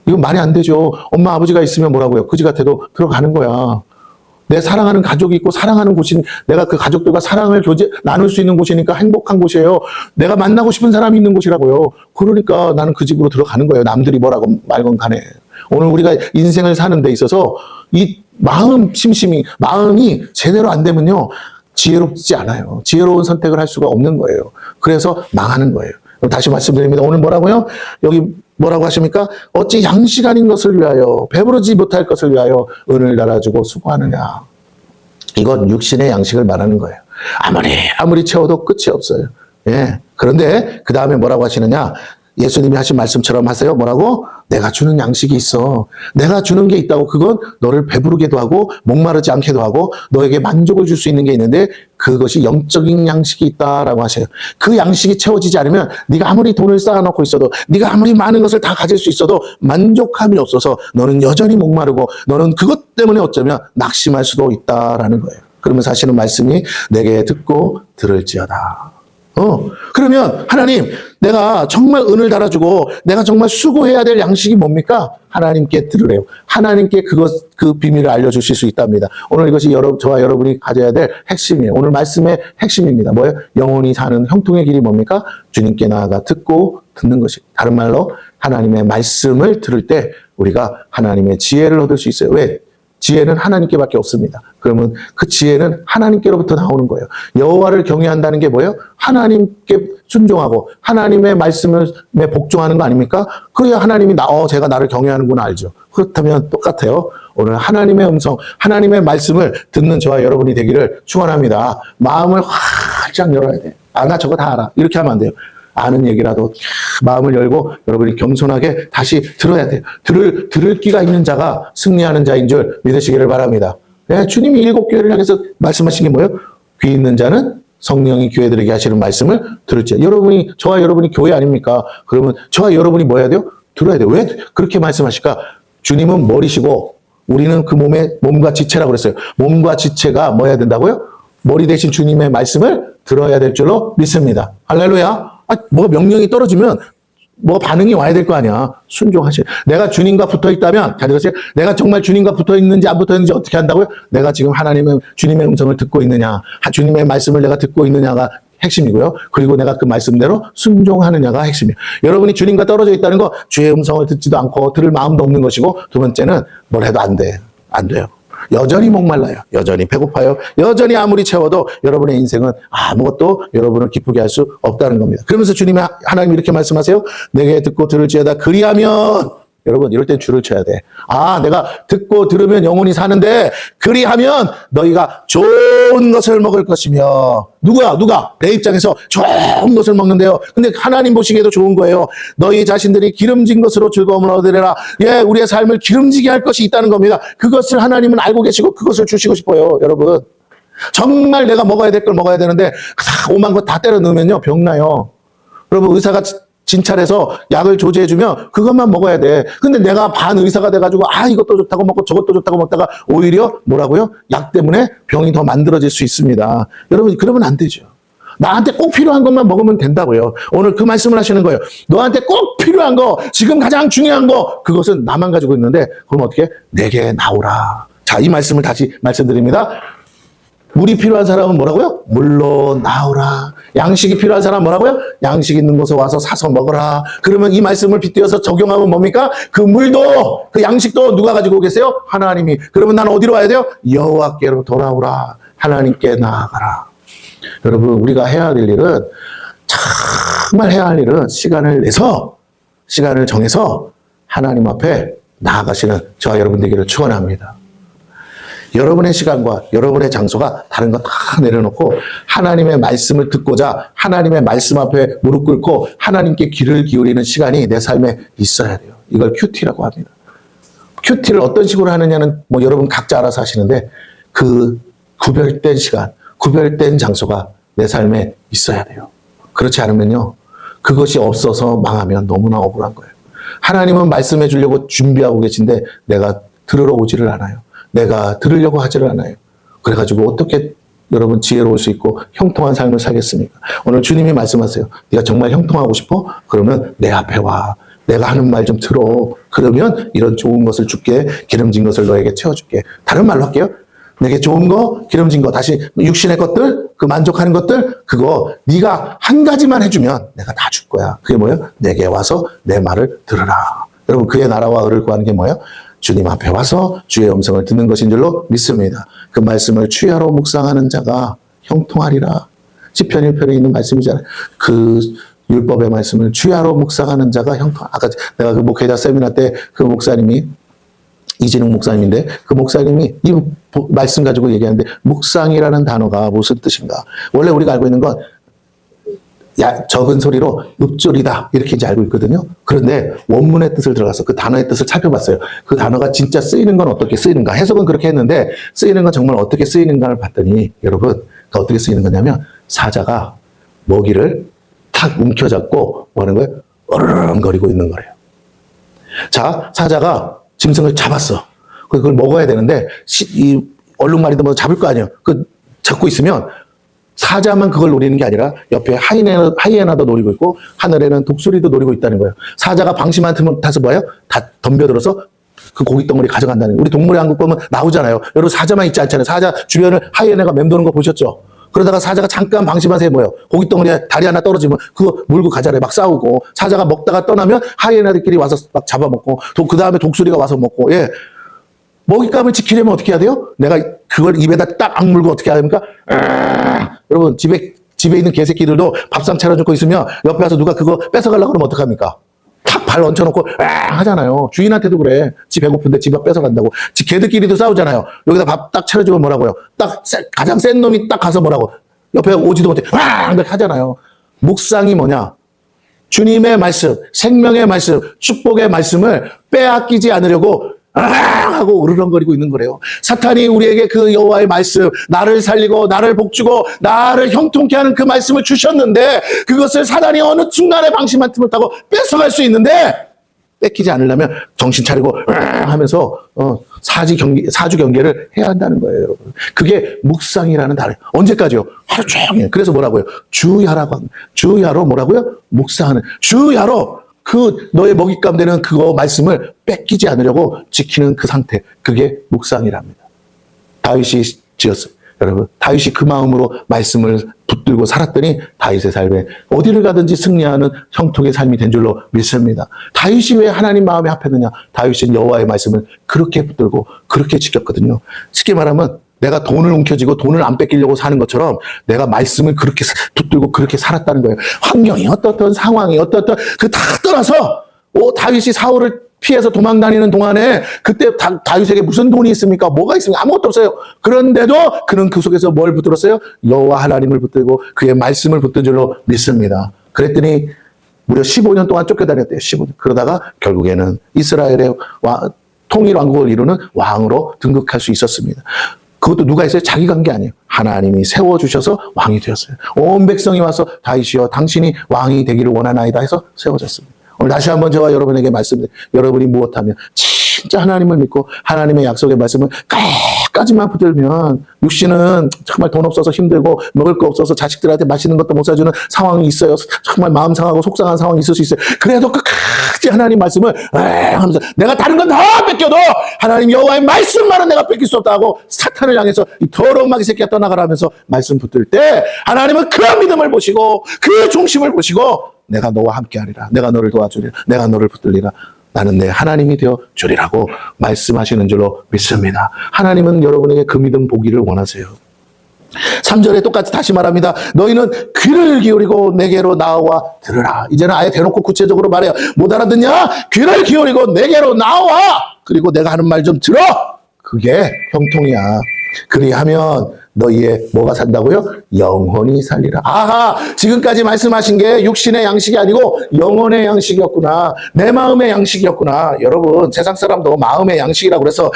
이건 말이 안 되죠. 엄마, 아버지가 있으면 뭐라고요? 그지 같아도 들어가는 거야. 내 사랑하는 가족이 있고 사랑하는 곳이 내가 그 가족들과 사랑을 나눌 수 있는 곳이니까 행복한 곳이에요. 내가 만나고 싶은 사람이 있는 곳이라고요. 그러니까 나는 그 집으로 들어가는 거예요. 남들이 뭐라고 말건 간에. 오늘 우리가 인생을 사는 데 있어서 이 마음이 제대로 안 되면요. 지혜롭지 않아요. 지혜로운 선택을 할 수가 없는 거예요. 그래서 망하는 거예요. 다시 말씀드립니다. 오늘 뭐라고요? 여기 뭐라고 하십니까? 어찌 양식 아닌 것을 위하여 배부르지 못할 것을 위하여 은을 달아주고 수고하느냐. 이건 육신의 양식을 말하는 거예요. 아무리 채워도 끝이 없어요. 예. 그런데 그 다음에 뭐라고 하시느냐? 예수님이 하신 말씀처럼 하세요. 뭐라고? 내가 주는 양식이 있어. 내가 주는 게 있다고 그건 너를 배부르게도 하고 목마르지 않게도 하고 너에게 만족을 줄 수 있는 게 있는데 그것이 영적인 양식이 있다라고 하세요. 그 양식이 채워지지 않으면 네가 아무리 돈을 쌓아놓고 있어도 네가 아무리 많은 것을 다 가질 수 있어도 만족함이 없어서 너는 여전히 목마르고 너는 그것 때문에 어쩌면 낙심할 수도 있다라는 거예요. 그러면서 하시는 말씀이 내게 듣고 들을지어다. 그러면 하나님, 내가 정말 은을 달아주고 내가 정말 수고해야 될 양식이 뭡니까? 하나님께 들으래요. 하나님께 그 비밀을 알려주실 수 있답니다. 오늘 이것이 저와 여러분이 가져야 될 핵심이에요. 오늘 말씀의 핵심입니다. 뭐예요? 영원히 사는 형통의 길이 뭡니까? 주님께 나아가 듣고 듣는 것이. 다른 말로 하나님의 말씀을 들을 때 우리가 하나님의 지혜를 얻을 수 있어요. 왜? 지혜는 하나님께밖에 없습니다. 그러면 그 지혜는 하나님께로부터 나오는 거예요. 여호와를 경외한다는 게 뭐예요? 하나님께 순종하고 하나님의 말씀에 복종하는 거 아닙니까? 그래야 하나님이 제가 나를 경외하는구나 알죠. 그렇다면 똑같아요. 오늘 하나님의 음성, 하나님의 말씀을 듣는 저와 여러분이 되기를 축원합니다. 마음을 활짝 열어야 돼. 나 저거 다 알아. 이렇게 하면 안 돼요. 아는 얘기라도 마음을 열고 여러분이 겸손하게 다시 들어야 돼요. 들을 끼가 있는 자가 승리하는 자인 줄 믿으시기를 바랍니다. 네, 주님이 7 교회를 향해서 말씀하신 게 뭐예요? 귀 있는 자는 성령이 교회들에게 하시는 말씀을 들을지. 저와 여러분이 교회 아닙니까? 그러면 저와 여러분이 뭐 해야 돼요? 들어야 돼요. 왜 그렇게 말씀하실까? 주님은 머리시고 우리는 그 몸과 지체라고 그랬어요. 몸과 지체가 뭐 해야 된다고요? 머리 대신 주님의 말씀을 들어야 될 줄로 믿습니다. 할렐루야. 뭐가 명령이 떨어지면 뭐 반응이 와야 될 거 아니야. 순종하세요. 내가 주님과 붙어 있다면, 잘 들으세요. 내가 정말 주님과 붙어 있는지 안 붙어 있는지 어떻게 한다고요? 내가 지금 주님의 음성을 듣고 있느냐, 주님의 말씀을 내가 듣고 있느냐가 핵심이고요. 그리고 내가 그 말씀대로 순종하느냐가 핵심이에요. 여러분이 주님과 떨어져 있다는 거 주의 음성을 듣지도 않고 들을 마음도 없는 것이고, 두 번째는 뭘 해도 안 돼. 안 돼요. 여전히 목말라요. 여전히 배고파요. 여전히 아무리 채워도 여러분의 인생은 아무것도 여러분을 기쁘게 할 수 없다는 겁니다. 그러면서 하나님이 이렇게 말씀하세요. 내게 듣고 들을지어다. 그리하면, 여러분 이럴 땐 줄을 쳐야 돼. 내가 듣고 들으면 영원히 사는데 그리하면 너희가 좋은 것을 먹을 것이며. 누가? 내 입장에서 좋은 것을 먹는데요. 근데 하나님 보시기에도 좋은 거예요. 너희 자신들이 기름진 것으로 즐거움을 얻으리라. 예, 우리의 삶을 기름지게 할 것이 있다는 겁니다. 그것을 하나님은 알고 계시고 그것을 주시고 싶어요. 여러분. 정말 내가 먹어야 될 걸 먹어야 되는데 오만 것 다 때려 넣으면요. 병나요. 여러분 의사가 진찰해서 약을 조제해주면 그것만 먹어야 돼. 근데 내가 반의사가 돼가지고 이것도 좋다고 먹고 저것도 좋다고 먹다가 오히려 뭐라고요? 약 때문에 병이 더 만들어질 수 있습니다. 여러분 그러면 안 되죠. 나한테 꼭 필요한 것만 먹으면 된다고요. 오늘 그 말씀을 하시는 거예요. 너한테 꼭 필요한 거, 지금 가장 중요한 거, 그것은 나만 가지고 있는데 그럼 어떻게? 내게 나오라. 자, 이 말씀을 다시 말씀드립니다. 물이 필요한 사람은 뭐라고요? 물로 나오라. 양식이 필요한 사람은 뭐라고요? 양식 있는 곳에 와서 사서 먹어라. 그러면 이 말씀을 빗대어서 적용하면 뭡니까? 그 물도, 그 양식도 누가 가지고 계세요? 하나님이. 그러면 나는 어디로 와야 돼요? 여호와께로 돌아오라. 하나님께 나아가라. 여러분, 우리가 해야 할 일은, 정말 해야 할 일은 시간을 정해서 하나님 앞에 나아가시는 저와 여러분 되기를 축원합니다. 여러분의 시간과 여러분의 장소가 다른 거 다 내려놓고 하나님의 말씀을 듣고자 하나님의 말씀 앞에 무릎 꿇고 하나님께 귀를 기울이는 시간이 내 삶에 있어야 돼요. 이걸 큐티라고 합니다. 큐티를 어떤 식으로 하느냐는 뭐 여러분 각자 알아서 하시는데 그 구별된 시간, 구별된 장소가 내 삶에 있어야 돼요. 그렇지 않으면요. 그것이 없어서 망하면 너무나 억울한 거예요. 하나님은 말씀해 주려고 준비하고 계신데 내가 들으러 오지를 않아요. 내가 들으려고 하지를 않아요. 그래가지고 어떻게 여러분 지혜로울 수 있고 형통한 삶을 살겠습니까? 오늘 주님이 말씀하세요. 네가 정말 형통하고 싶어? 그러면 내 앞에 와. 내가 하는 말 좀 들어. 그러면 이런 좋은 것을 줄게. 기름진 것을 너에게 채워줄게. 다른 말로 할게요. 내게 좋은 거, 기름진 거, 다시 육신의 것들, 그 만족하는 것들, 그거 네가 한 가지만 해주면 내가 다 줄 거야. 그게 뭐예요? 내게 와서 내 말을 들으라. 여러분 그의 나라와 의를 구하는 게 뭐예요? 주님 앞에 와서 주의 음성을 듣는 것인 줄로 믿습니다. 그 말씀을 주야로 묵상하는 자가 형통하리라. 시편 1편에 있는 말씀이잖아요. 그 율법의 말씀을 주야로 묵상하는 자가 형통. 아까 내가 그 목회자 세미나 때 그 목사님이 이진웅 목사님인데 그 목사님이 이 말씀 가지고 얘기하는데 묵상이라는 단어가 무슨 뜻인가? 원래 우리가 알고 있는 건 적은 소리로 읊조리다 이렇게 이제 알고 있거든요. 그런데 원문의 뜻을 들어가서 그 단어의 뜻을 살펴봤어요. 그 단어가 진짜 쓰이는 건 어떻게 쓰이는가? 해석은 그렇게 했는데 쓰이는 건 정말 어떻게 쓰이는가를 봤더니 여러분 그 어떻게 쓰이는 거냐면 사자가 먹이를 탁 움켜잡고 뭐 하는 거예요? 어르렁거리고 있는 거래요. 자, 사자가 짐승을 잡았어. 그걸 먹어야 되는데 이 얼룩말이도 뭐 잡을 거 아니에요. 그 잡고 있으면 사자만 그걸 노리는 게 아니라 옆에 하이에나도 노리고 있고 하늘에는 독수리도 노리고 있다는 거예요. 사자가 방심한 틈을 타서 뭐예요? 다 덤벼들어서 그 고기 덩어리 가져간다는 거예요. 우리 동물의 왕국 보면 나오잖아요. 여러분 사자만 있지 않잖아요. 사자 주변을 하이에나가 맴도는 거 보셨죠? 그러다가 사자가 잠깐 방심하세요 뭐예요? 고기 덩어리에 다리 하나 떨어지면 그거 물고 가잖아요. 막 싸우고 사자가 먹다가 떠나면 하이에나들끼리 와서 막 잡아먹고 그 다음에 독수리가 와서 먹고 예. 먹잇감을 지키려면 어떻게 해야 돼요? 내가 그걸 입에다 딱 악물고 어떻게 해야 됩니까? 여러분 집에 있는 개새끼들도 밥상 차려주고 있으면 옆에 와서 누가 그거 뺏어가려고 그러면 어떡합니까? 탁 발 얹혀놓고 하잖아요. 주인한테도 그래. 지 배고픈데 집 앞 뺏어간다고. 개들끼리도 싸우잖아요. 여기다 밥 딱 차려주면 뭐라고요? 딱 가장 센 놈이 딱 가서 뭐라고 옆에 오지도 못해 이렇게 하잖아요. 묵상이 뭐냐? 주님의 말씀, 생명의 말씀, 축복의 말씀을 빼앗기지 않으려고 하고 으르렁거리고 있는 거래요. 사탄이 우리에게 그 여호와의 말씀, 나를 살리고 나를 복주고 나를 형통케 하는 그 말씀을 주셨는데 그것을 사단이 어느 순간에 방심한 틈을 타고 뺏어갈 수 있는데 뺏기지 않으려면 정신 차리고 하면서 사주 경계를 해야 한다는 거예요, 여러분. 그게 묵상이라는 단어. 언제까지요? 하루 종일. 그래서 뭐라고요? 주야라고 합니다. 주야로 뭐라고요? 묵상하는. 주야로 그 너의 먹잇감 되는 그거 말씀을 뺏기지 않으려고 지키는 그 상태. 그게 묵상이랍니다. 다윗이 지었어요. 여러분, 다윗이 그 마음으로 말씀을 붙들고 살았더니 다윗의 삶에 어디를 가든지 승리하는 형통의 삶이 된 줄로 믿습니다. 다윗이 왜 하나님 마음에 합했느냐? 다윗은 여호와의 말씀을 그렇게 붙들고 그렇게 지켰거든요. 쉽게 말하면 내가 돈을 움켜쥐고 돈을 안 뺏기려고 사는 것처럼 내가 말씀을 그렇게 붙들고 그렇게 살았다는 거예요. 환경이 어떻든 상황이 어떻든 그 다 떠나서 다윗이 사울을 피해서 도망다니는 동안에 그때 다윗에게 무슨 돈이 있습니까? 뭐가 있습니까? 아무것도 없어요. 그런데도 그는 그 속에서 뭘 붙들었어요? 여호와 하나님을 붙들고 그의 말씀을 붙든 줄로 믿습니다. 그랬더니 무려 15년 동안 쫓겨다녔대요. 15년. 그러다가 결국에는 이스라엘의 통일 왕국을 이루는 왕으로 등극할 수 있었습니다. 그것도 누가 했어요? 자기가 한 게 아니에요. 하나님이 세워주셔서 왕이 되었어요. 온 백성이 와서 다윗이여 당신이 왕이 되기를 원하나이다 해서 세워졌습니다. 오늘 다시 한번 저와 여러분에게 말씀드려요. 여러분이 무엇하면 진짜 하나님을 믿고 하나님의 약속의 말씀을 끝까지만 붙들면 육신은 정말 돈 없어서 힘들고 먹을 거 없어서 자식들한테 맛있는 것도 못 사주는 상황이 있어요. 정말 마음 상하고 속상한 상황이 있을 수 있어요. 그래도 끝까지 하나님 말씀을 하면서 내가 다른 건 다 뺏겨도 하나님 여호와의 말씀만은 내가 뺏길 수 없다고 사탄을 향해서 이 더러운 마귀 새끼야 떠나가라면서 말씀 붙들 때 하나님은 그 믿음을 보시고 그 중심을 보시고 내가 너와 함께하리라. 내가 너를 도와주리라. 내가 너를 붙들리라. 나는 내 하나님이 되어 주리라고 말씀하시는 줄로 믿습니다. 하나님은 여러분에게 그 믿음 보기를 원하세요. 3절에 똑같이 다시 말합니다. 너희는 귀를 기울이고 내게로 나와 들으라. 이제는 아예 대놓고 구체적으로 말해요. 못 알아듣냐? 귀를 기울이고 내게로 나와. 그리고 내가 하는 말 좀 들어. 그게 형통이야. 그리하면 너희의 뭐가 산다고요? 영혼이 살리라. 아하! 지금까지 말씀하신 게 육신의 양식이 아니고 영혼의 양식이었구나. 내 마음의 양식이었구나. 여러분, 세상 사람도 마음의 양식이라고 그래서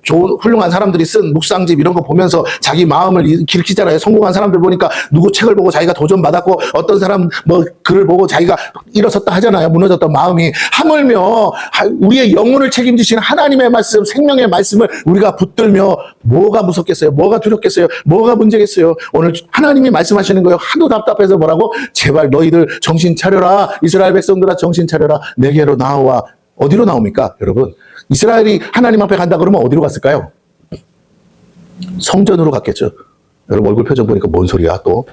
좋은 훌륭한 사람들이 쓴 묵상집 이런 거 보면서 자기 마음을 길키잖아요. 성공한 사람들 보니까 누구 책을 보고 자기가 도전받았고 어떤 사람 뭐 글을 보고 자기가 일어섰다 하잖아요. 무너졌던 마음이. 하물며 우리의 영혼을 책임지시는 하나님의 말씀, 생명의 말씀을 우리가 붙들며 뭐가 무섭겠어요? 뭐가 두렵겠어요? 뭐가 문제겠어요? 오늘 하나님이 말씀하시는 거예요. 하도 답답해서 뭐라고? 제발 너희들 정신 차려라. 이스라엘 백성들아 정신 차려라. 내게로 나와. 어디로 나옵니까? 여러분, 이스라엘이 하나님 앞에 간다 그러면 어디로 갔을까요? 성전으로 갔겠죠. 여러분 얼굴 표정 보니까 뭔 소리야 또.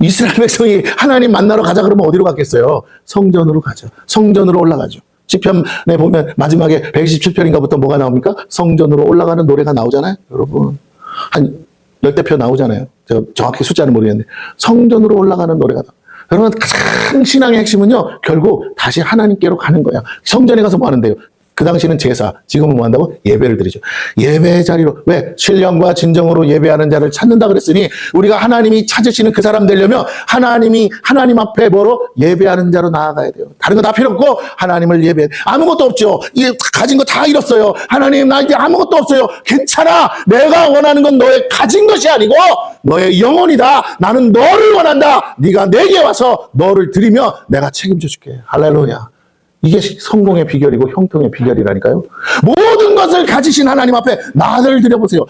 이스라엘 백성이 하나님 만나러 가자 그러면 어디로 갔겠어요? 성전으로 가죠. 성전으로 올라가죠. 시편에 보면 마지막에 127편인가부터 뭐가 나옵니까? 성전으로 올라가는 노래가 나오잖아요. 여러분 한 10대 표 나오잖아요. 제가 정확히 숫자는 모르겠는데 성전으로 올라가는 노래가 나와요. 여러분 가장 신앙의 핵심은요, 결국 다시 하나님께로 가는 거야. 성전에 가서 뭐 하는데요? 그 당시는 제사, 지금은 뭐 한다고? 예배를 드리죠. 예배의 자리로. 왜? 신령과 진정으로 예배하는 자를 찾는다 그랬으니 우리가 하나님이 찾으시는 그 사람 되려면 하나님 앞에 뭐로? 예배하는 자로 나아가야 돼요. 다른 거 다 필요 없고 하나님을 예배해. 아무것도 없죠. 가진 거 다 잃었어요. 하나님 나 이제 아무것도 없어요. 괜찮아. 내가 원하는 건 너의 가진 것이 아니고 너의 영혼이다. 나는 너를 원한다. 네가 내게 와서 너를 드리며 내가 책임져 줄게. 할렐루야. 이게 성공의 비결이고 형통의 비결이라니까요. 모든 것을 가지신 하나님 앞에 나를 드려보세요.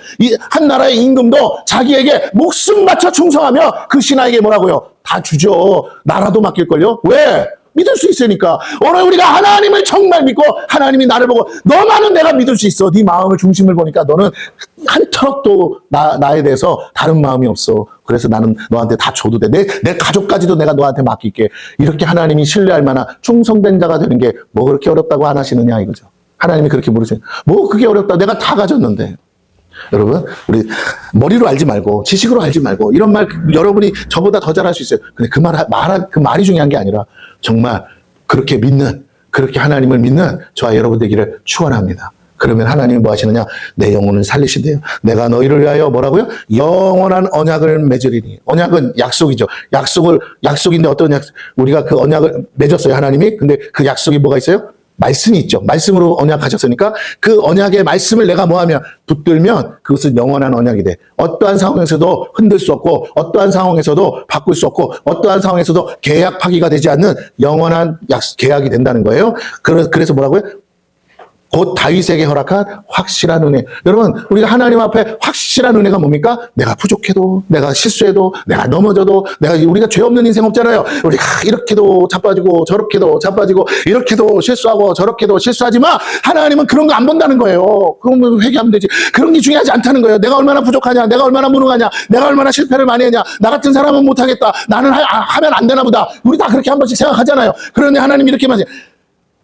한 나라의 임금도 자기에게 목숨 바쳐 충성하며 그 신하에게 뭐라고요? 다 주죠. 나라도 맡길걸요? 왜? 믿을 수 있으니까. 오늘 우리가 하나님을 정말 믿고 하나님이 나를 보고 너만은 내가 믿을 수 있어. 네 마음을 중심을 보니까 너는 한 척도 나에 대해서 다른 마음이 없어. 그래서 나는 너한테 다 줘도 돼. 내 가족까지도 내가 너한테 맡길게. 이렇게 하나님이 신뢰할 만한 충성된 자가 되는 게 뭐 그렇게 어렵다고 안 하시느냐 이거죠. 하나님이 그렇게 물으시는 뭐 그게 어렵다. 내가 다 가졌는데. 여러분 우리 머리로 알지 말고 지식으로 알지 말고 이런 말 여러분이 저보다 더 잘할 수 있어요. 근데 그 말이 중요한 게 아니라 정말 그렇게 믿는, 그렇게 하나님을 믿는 저와 여러분 되기를 축원합니다. 그러면 하나님이 뭐 하시느냐? 내 영혼을 살리신대요. 내가 너희를 위하여 뭐라고요? 영원한 언약을 맺으리니. 언약은 약속이죠. 약속인데 어떤 약속? 우리가 그 언약을 맺었어요, 하나님이. 근데 그 약속이 뭐가 있어요? 말씀이 있죠. 말씀으로 언약하셨으니까 그 언약의 말씀을 내가 뭐하면 붙들면 그것은 영원한 언약이 돼. 어떠한 상황에서도 흔들 수 없고 어떠한 상황에서도 바꿀 수 없고 어떠한 상황에서도 계약 파기가 되지 않는 영원한 계약이 된다는 거예요. 그래서 뭐라고요? 곧 다윗에게 허락한 확실한 은혜. 여러분 우리가 하나님 앞에 확실한 은혜가 뭡니까? 내가 부족해도, 내가 실수해도, 내가 넘어져도, 우리가 죄 없는 인생 없잖아요. 우리가 이렇게도 자빠지고 저렇게도 자빠지고 이렇게도 실수하고 저렇게도 실수하지만 하나님은 그런 거 안 본다는 거예요. 그러면 회개하면 되지. 그런 게 중요하지 않다는 거예요. 내가 얼마나 부족하냐, 내가 얼마나 무능하냐, 내가 얼마나 실패를 많이 했냐, 나 같은 사람은 못하겠다, 나는 하면 안 되나 보다. 우리 다 그렇게 한 번씩 생각하잖아요. 그런데 하나님이 이렇게 말씀하세요.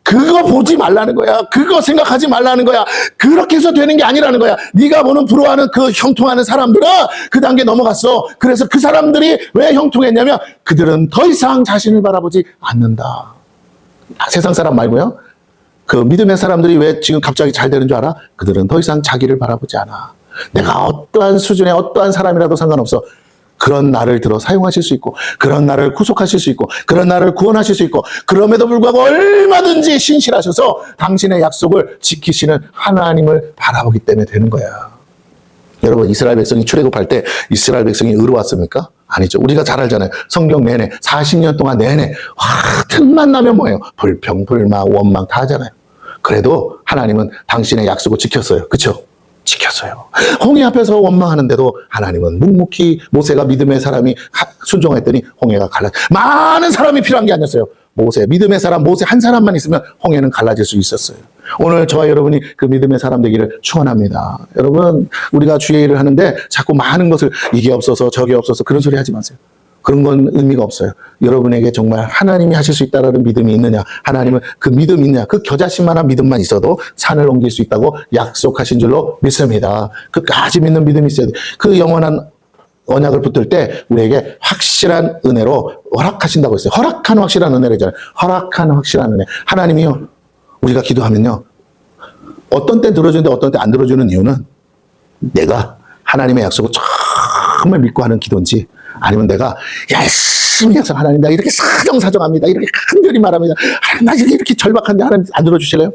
그거 보지 말라는 거야. 그거 생각하지 말라는 거야. 그렇게 해서 되는 게 아니라는 거야. 네가 보는 부러워하는 그 형통하는 사람들은 그 단계 넘어갔어. 그래서 그 사람들이 왜 형통했냐면 그들은 더 이상 자신을 바라보지 않는다. 세상 사람 말고요. 그 믿음의 사람들이 왜 지금 갑자기 잘 되는 줄 알아? 그들은 더 이상 자기를 바라보지 않아. 내가 어떠한 수준의 어떠한 사람이라도 상관없어. 그런 나를 들어 사용하실 수 있고 그런 나를 구속하실 수 있고 그런 나를 구원하실 수 있고 그럼에도 불구하고 얼마든지 신실하셔서 당신의 약속을 지키시는 하나님을 바라보기 때문에 되는 거야. 여러분 이스라엘 백성이 출애굽할 때 이스라엘 백성이 의로웠습니까? 아니죠. 우리가 잘 알잖아요. 성경 내내 40년 동안 내내 틈만 나면 뭐예요? 불평, 불만, 원망 다 하잖아요. 그래도 하나님은 당신의 약속을 지켰어요. 그렇죠? 지켰어요. 홍해 앞에서 원망하는데도 하나님은 묵묵히 모세가 믿음의 사람이 순종했더니 홍해가 갈라. 많은 사람이 필요한 게 아니었어요. 믿음의 사람 모세 한 사람만 있으면 홍해는 갈라질 수 있었어요. 오늘 저와 여러분이 그 믿음의 사람 되기를 축원합니다. 여러분 우리가 주의 일을 하는데 자꾸 많은 것을 이게 없어서 저게 없어서 그런 소리 하지 마세요. 그런 건 의미가 없어요. 여러분에게 정말 하나님이 하실 수 있다는 믿음이 있느냐, 하나님은 그 믿음이 있느냐, 그 겨자씨만한 믿음만 있어도 산을 옮길 수 있다고 약속하신 줄로 믿습니다. 끝까지 믿는 믿음이 있어야 돼요. 그 영원한 언약을 붙들 때 우리에게 확실한 은혜로 허락하신다고 했어요. 허락한 확실한 은혜잖아요. 허락한 확실한 은혜. 하나님이요, 우리가 기도하면요, 어떤 때 들어주는데 어떤 때 안 들어주는 이유는 내가 하나님의 약속을 정말 믿고 하는 기도인지, 아니면 내가 열심히 해서 하나님 나 이렇게 사정사정합니다, 이렇게 간절히 말합니다, 나 이렇게 절박한데 하나님 안 들어주실래요?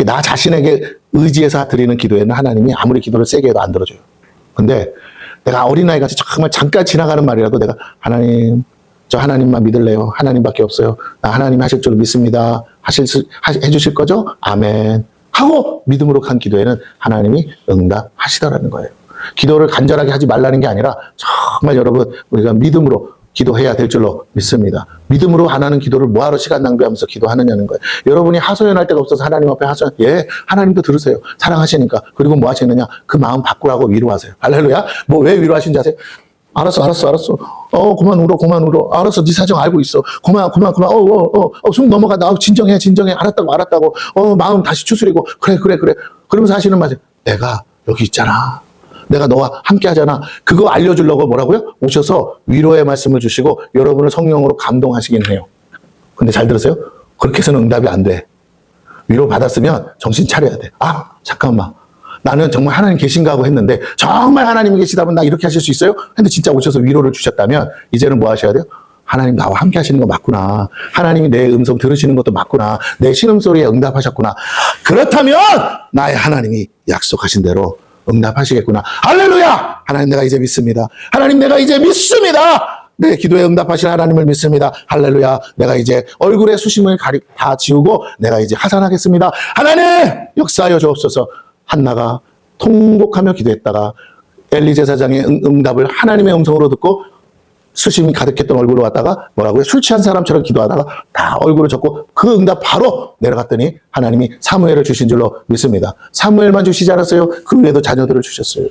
나 자신에게 의지해서 드리는 기도에는 하나님이 아무리 기도를 세게 해도 안 들어줘요. 근데 내가 어린아이 같이 정말 잠깐 지나가는 말이라도 내가 하나님, 저 하나님만 믿을래요, 하나님밖에 없어요, 나 하나님 하실 줄 믿습니다, 해주실 거죠? 아멘 하고 믿음으로 간 기도에는 하나님이 응답하시더라는 거예요. 기도를 간절하게 하지 말라는 게 아니라 정말 여러분 우리가 믿음으로 기도해야 될 줄로 믿습니다. 믿음으로 안 하는 기도를 뭐하러 시간 낭비하면서 기도하느냐는 거예요. 여러분이 하소연할 데가 없어서 하나님 앞에 하소연, 예, 하나님도 들으세요. 사랑하시니까. 그리고 뭐 하시느냐? 그 마음 바꾸라고 위로하세요. 할렐루야. 뭐 왜 위로하신지 아세요? 알았어. 그만 울어. 알았어. 네 사정 알고 있어. 그만. 숨 넘어간다. 진정해. 알았다고. 마음 다시 추스리고. 그래. 그러면서 하시는 말이에요. 내가 여기 있잖아. 내가 너와 함께 하잖아. 그거 알려주려고 뭐라고요? 오셔서 위로의 말씀을 주시고 여러분을 성령으로 감동하시긴 해요. 근데 잘 들으세요? 그렇게 해서는 응답이 안 돼. 위로 받았으면 정신 차려야 돼. 아, 잠깐만. 나는 정말 하나님 계신가 하고 했는데 정말 하나님이 계시다면 나 이렇게 하실 수 있어요? 근데 진짜 오셔서 위로를 주셨다면 이제는 뭐 하셔야 돼요? 하나님 나와 함께 하시는 거 맞구나. 하나님이 내 음성 들으시는 것도 맞구나. 내 신음소리에 응답하셨구나. 그렇다면 나의 하나님이 약속하신 대로 응답하시겠구나. 할렐루야! 하나님 내가 이제 믿습니다. 하나님 내가 이제 믿습니다. 내 기도에 응답하실 하나님을 믿습니다. 할렐루야! 내가 이제 얼굴에 수심을 다 지우고 내가 이제 하산하겠습니다. 하나님 역사하여 주옵소서. 한나가 통곡하며 기도했다가 엘리 제사장의 응답을 하나님의 음성으로 듣고 수심이 가득했던 얼굴로 왔다가 뭐라고요? 술 취한 사람처럼 기도하다가 다 얼굴을 접고 그 응답 바로 내려갔더니 하나님이 사무엘을 주신 줄로 믿습니다. 사무엘만 주시지 않았어요. 그 외에도 자녀들을 주셨어요.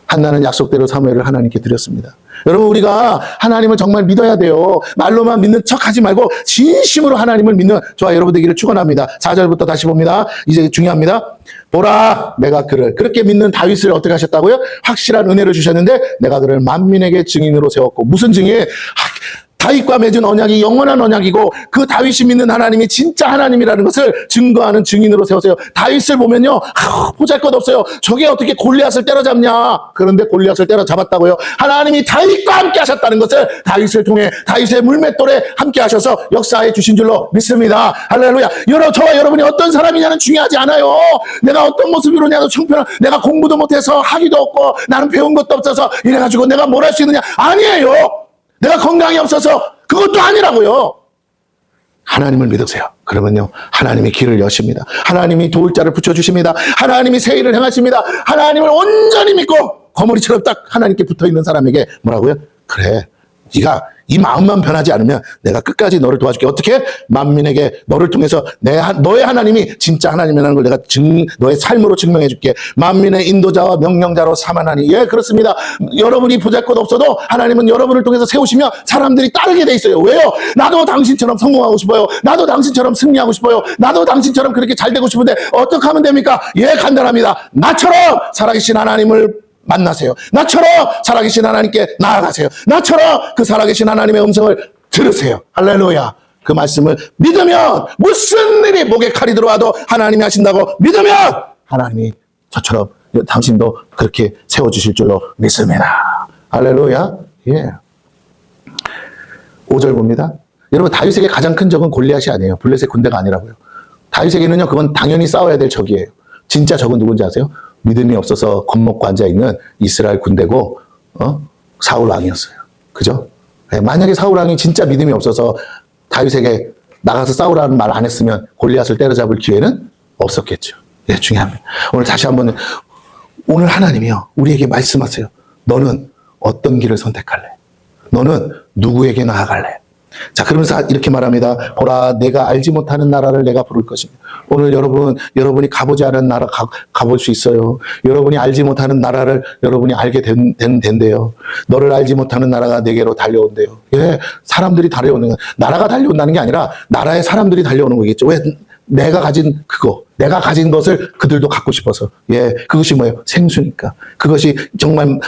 한나는 약속대로 사무엘을 하나님께 드렸습니다. 여러분 우리가 하나님을 정말 믿어야 돼요. 말로만 믿는 척하지 말고 진심으로 하나님을 믿는 저와 여러분 되기를 축원합니다. 4절부터 다시 봅니다. 이제 중요합니다. 보라 내가 그를 그렇게 믿는 다윗을 어떻게 하셨다고요? 확실한 은혜를 주셨는데 내가 그를 만민에게 증인으로 세웠고. 무슨 증인? 다윗과 맺은 언약이 영원한 언약이고 그 다윗이 믿는 하나님이 진짜 하나님이라는 것을 증거하는 증인으로 세우세요. 다윗을 보면요, 보잘것없어요. 저게 어떻게 골리앗을 때려잡냐? 그런데 골리앗을 때려잡았다고요. 하나님이 다윗과 함께 하셨다는 것을 다윗을 통해 다윗의 물맷돌에 함께 하셔서 역사해 주신 줄로 믿습니다. 할렐루야. 저와 여러분이 어떤 사람이냐는 중요하지 않아요. 내가 어떤 모습으로냐도 형편은 내가 공부도 못해서 학위도 없고 나는 배운 것도 없어서 이래가지고 내가 뭘 할 수 있느냐? 아니에요. 내가 건강이 없어서 그것도 아니라고요. 하나님을 믿으세요. 그러면요 하나님이 길을 여십니다. 하나님이 도울 자를 붙여주십니다. 하나님이 새 일을 행하십니다. 하나님을 온전히 믿고 거머리처럼 딱 하나님께 붙어있는 사람에게 뭐라고요? 그래, 네가 이 마음만 변하지 않으면 내가 끝까지 너를 도와줄게. 어떻게? 만민에게 너를 통해서 너의 하나님이 진짜 하나님이라는 걸 내가 너의 삶으로 증명해 줄게. 만민의 인도자와 명령자로 삼아나니. 예, 그렇습니다. 여러분이 보잘것 없어도 하나님은 여러분을 통해서 세우시며 사람들이 따르게 돼 있어요. 왜요? 나도 당신처럼 성공하고 싶어요. 나도 당신처럼 승리하고 싶어요. 나도 당신처럼 그렇게 잘 되고 싶은데 어떻게 하면 됩니까? 예, 간단합니다. 나처럼 살아계신 하나님을 만나세요. 나처럼 살아계신 하나님께 나아가세요. 나처럼 그 살아계신 하나님의 음성을 들으세요. 할렐루야. 그 말씀을 믿으면 무슨 일이 목에 칼이 들어와도 하나님이 하신다고 믿으면 하나님이 저처럼 당신도 그렇게 세워주실 줄로 믿습니다. 할렐루야. 예. 5절 봅니다. 여러분 다윗에게 가장 큰 적은 골리앗이 아니에요. 블레셋 군대가 아니라고요. 다윗에게는요 그건 당연히 싸워야 될 적이에요. 진짜 적은 누군지 아세요? 믿음이 없어서 겁먹고 앉아있는 이스라엘 군대고 사울 왕이었어요. 그죠? 만약에 사울 왕이 진짜 믿음이 없어서 다윗에게 나가서 싸우라는 말 안 했으면 골리앗을 때려잡을 기회는 없었겠죠. 예, 중요합니다. 오늘 다시 한번 오늘 하나님이요 우리에게 말씀하세요. 너는 어떤 길을 선택할래? 너는 누구에게 나아갈래? 자, 그러면서 이렇게 말합니다. 보라, 내가 알지 못하는 나라를 내가 부를 것입니다. 오늘 여러분이 가보지 않은 나라 가볼 수 있어요. 여러분이 알지 못하는 나라를 여러분이 알게 된대요. 너를 알지 못하는 나라가 내게로 달려온대요. 예, 사람들이 달려오는 거. 나라가 달려온다는 게 아니라 나라의 사람들이 달려오는 거겠죠. 왜? 내가 가진 것을 그들도 갖고 싶어서. 예, 그것이 뭐예요? 생수니까. 그것이 정말